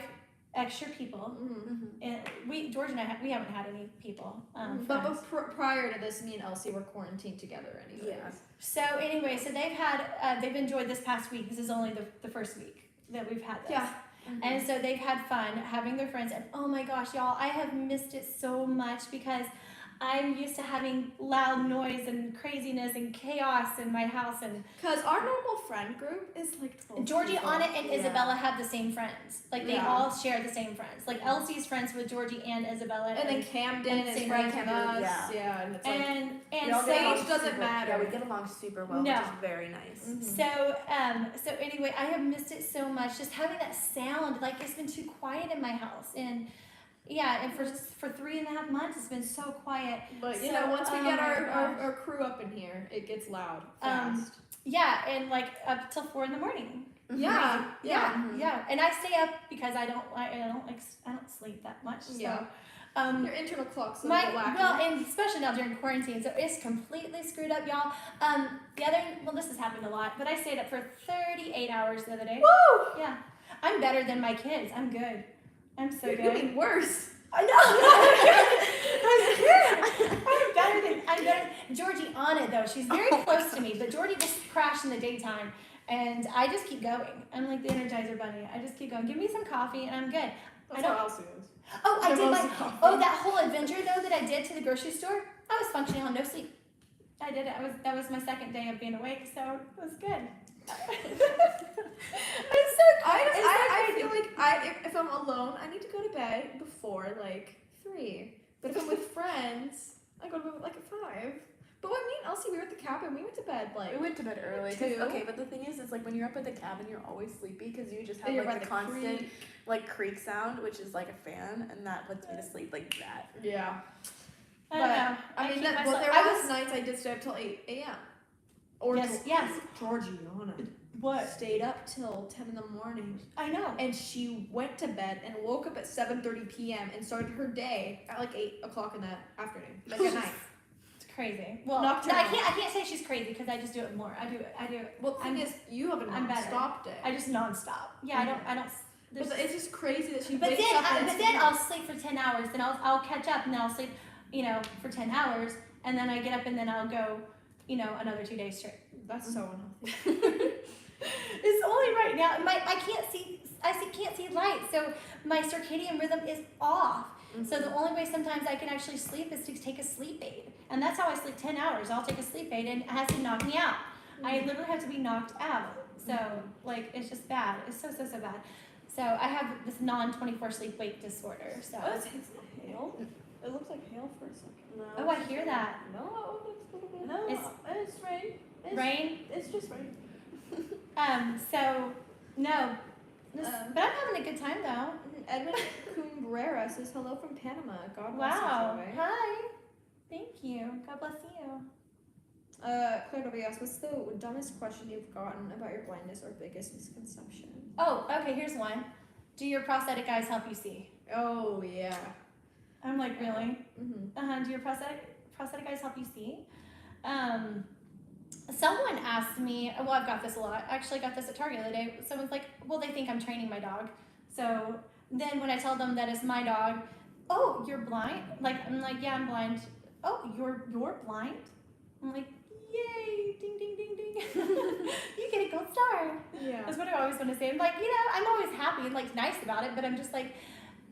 extra people. Mm-hmm. And George and I, we haven't had any people. But friends. prior to this, me and Elsie were quarantined together anyway. Yeah. So anyway, so they've enjoyed this past week. This is only the first week that we've had this. Yeah. And so they've had fun having their friends. And oh my gosh, y'all, I have missed it so much because I'm used to having loud noise and craziness and chaos in my house. And Because our normal friend group is like 12 Georgie, people. Anna, and Yeah. Isabella have the same friends. Like they Yeah. all share the same friends. Like Elsie's friends with Georgie and Isabella. And then Camden and is same friends with with Camden, us. Yeah, and it's like. and We all so get along age doesn't super- matter. Yeah, we get along super well, No. which is very nice. So anyway, I have missed it so much. Just having that sound, like it's been too quiet in my house, and and for 3.5 months, it's been so quiet. But you So, know, once we oh get my our gosh. crew up in here, it gets loud fast. Yeah, and like up till 4 a.m. Yeah. Yeah. And I stay up because I don't sleep that much. So, Yeah. Your internal clock's a my little wacky. well, and especially now during quarantine, so it's completely screwed up, y'all. This has happened a lot, but I stayed up for 38 hours the other day. Woo! Yeah, I'm better than my kids. I'm good. I'm so You're good. doing worse. I know. I'm better. Georgie on it though. She's very close to me, but Georgie just crashed in the daytime, and I just keep going. I'm like the Energizer Bunny. I just keep going. Give me some coffee, and I'm good. That's I don't- how Elsie is. Oh, I They're did mostly coffee. that whole adventure though that I did to the grocery store. I was functioning on no sleep. I did it. That was my second day of being awake, so it was good. It's so I feel like if I'm alone, I need to go to bed before like 3. But if I'm with friends, I go to bed like at 5. But when me and Elsie, we were at the cabin, we went to bed like. We went to bed early. 2. Okay, but the thing is, it's like when you're up at the cabin, you're always sleepy because you just have You're like by the the constant creek. like creak sound, which is like a fan, and that puts me to sleep like that. Yeah. I don't know. I mean, keep there myself- was nights I did stay up till 8 a.m. Or yes. Georgiana What? stayed up till 10 in the morning, I know. and she went to bed and woke up at 7:30 p.m. and started her day at like 8 o'clock in the afternoon, like at night. It's crazy. Well, Nocturnal. I can't say she's crazy because I just do it more. I do it. Well, the thing is, you have a I'm better. non-stop day. I just nonstop. Yeah, I don't. But it's just crazy that she But wakes then, up and it's I'll sleep for 10 hours. Then I'll catch up, and then I'll sleep, for 10 hours, and then I get up, and then I'll go, another 2 days straight. That's so unhealthy. It's only right now. I can't see. Can't see light, so my circadian rhythm is off. So the only way sometimes I can actually sleep is to take a sleep aid, and that's how I sleep 10 hours. I'll take a sleep aid, and it has to knock me out. I literally have to be knocked out. So it's just bad. It's so bad. So I have this non-24 sleep-wake disorder. So. Oh, it's hail. It looks like hail for a second. No. Oh, I hear that. No, it looks a little bit. No, It's rain. Rain. It's just rain. So no. Um, But I'm having a good time though. Edmund Cumbrera says hello from Panama. God bless Wow. you, Joey. Hi. Thank you. God bless you. Claire W asks, what's the dumbest question you've gotten about your blindness or biggest misconception? Oh, okay. Here's one. Do your prosthetic eyes help you see? Oh, yeah. I'm like, really? Mm-hmm. Do your prosthetic eyes help you see? Someone asked me. Well, I've got this a lot. I actually got this at Target the other day. Someone's like, well, they think I'm training my dog. So then when I tell them that it's my dog, oh, you're blind? I'm like, yeah, I'm blind. Oh, you're blind? I'm like, yay, ding, ding, ding, ding. You get a gold star. Yeah. That's what I always want to say. I'm like, I'm always happy and like nice about it, but I'm just like,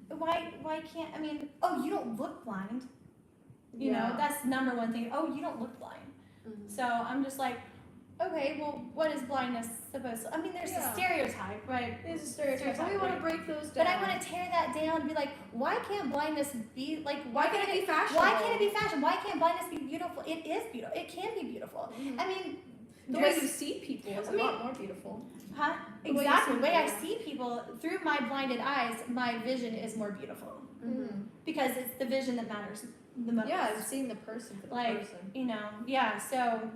why can't, oh, you don't look blind. You know, that's number one thing. Oh, you don't look blind. Mhm. So I'm just like, okay, well, what is blindness supposed to, there's a stereotype, right? It is a stereotype. But we want to break those down. But I want to tear that down and be like, why can't blindness be, like, Why can't it be fashionable? Why can't it be fashion? Why can't blindness be beautiful? It is beautiful. It can be beautiful. Mhm. The way there's- you see people is a lot more beautiful. Huh? The way you Exactly. see The way I people. see people through my blinded eyes, my vision is more beautiful Mm-hmm. because it's the vision that matters the most. Yeah, I'm seeing the person for the Like, person. yeah. So,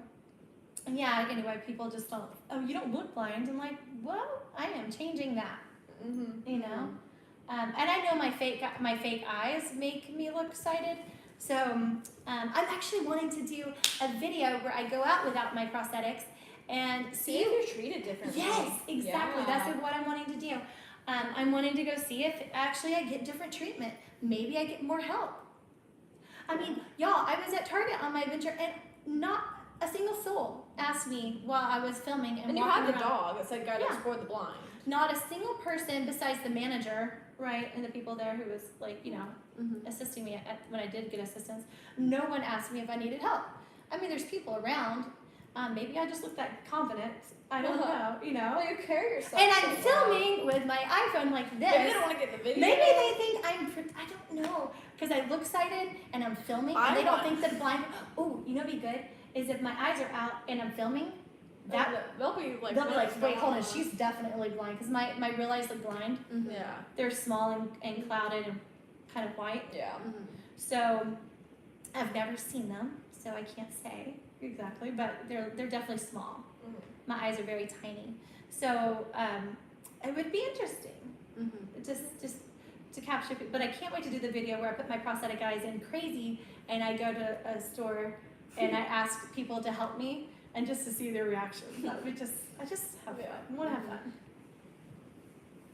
yeah. Anyway, people just don't. Oh, you don't look blind. I'm like, well, I am changing that. Mm-hmm. You know. And I know my fake eyes make me look excited. So I'm actually wanting to do a video where I go out without my prosthetics and see if you're treated differently. Yes, exactly. Yeah. That's what I'm wanting to do. I'm wanting to go see if actually I get different treatment. Maybe I get more help. I mean, y'all, I was at Target on my adventure and not a single soul asked me while I was filming and And you walking had the around. dog. That's like guy Yeah. that's for the blind. Not a single person besides the manager, right, and the people there who was like, Mhm. assisting me when I did get assistance. No one asked me if I needed help. I mean, there's people around. Maybe I just look that confident. I don't know, Well, you carry yourself. And so I'm well. filming with my iPhone like this. Maybe they don't want to get the video. Maybe they think I don't know, because I look excited and I'm filming, and they don't think that blind. Oh, you know, what'd be good is if my eyes are out and I'm filming. They'll be like, They'll be like, wait, hold on, small. she's definitely blind, because my real eyes look blind. Yeah. They're small and clouded and kind of white. Yeah. So I've never seen them, so I can't say exactly, but they're definitely small. Mhm. My eyes are very tiny, so it would be interesting just to capture. But I can't wait to do the video where I put my prosthetic eyes in crazy, and I go to a store and I ask people to help me, and just to see their reaction. That would just have fun. I want to have fun.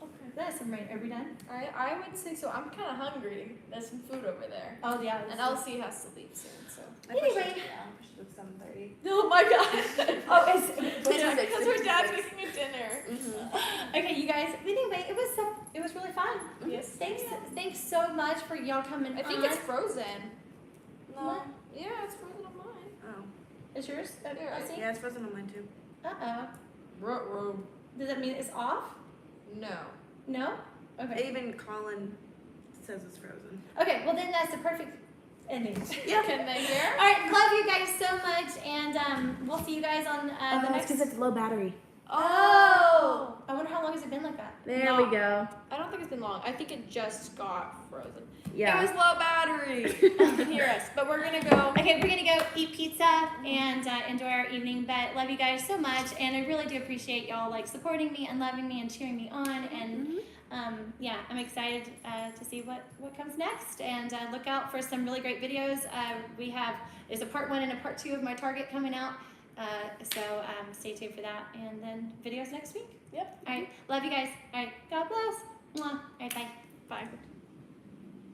Okay, that's some rain. Are we done? I would say so. I'm kind of hungry. There's some food over there. Oh yeah. And Elsie has to leave soon, so. Anyway. I pushed it to 7:30. Oh my god. Oh, it's Because her dad's making me dinner. okay, you guys. Anyway, it was really fun. Yes. Thanks so much for y'all coming. I think on. it's frozen. No. Yeah, it's frozen on mine. Oh. Is yours? Yeah. Elsie? Yeah, it's frozen on mine too. Uh-oh. Does that mean it's off? No. No? Okay. Even Colin says it's frozen. Okay, well then that's the perfect ending. Yeah. Can they hear? All right, love you guys so much, and we'll see you guys on the next. it's low battery. Oh! I wonder how long has it been like that? There we go. I don't think it's been long. I think it just got frozen. Yeah. It was low battery. You can hear us. But we're going to go. Okay, we're gonna go eat pizza and enjoy our evening. But love you guys so much, and I really do appreciate y'all like supporting me and loving me and cheering me on. And yeah, I'm excited to see what comes next. And look out for some really great videos. There's a part 1 and a part 2 of my Target coming out. So stay tuned for that, and then videos next week. Yep. All right, love you guys. All right, God bless. Mwah. All right, bye. Bye.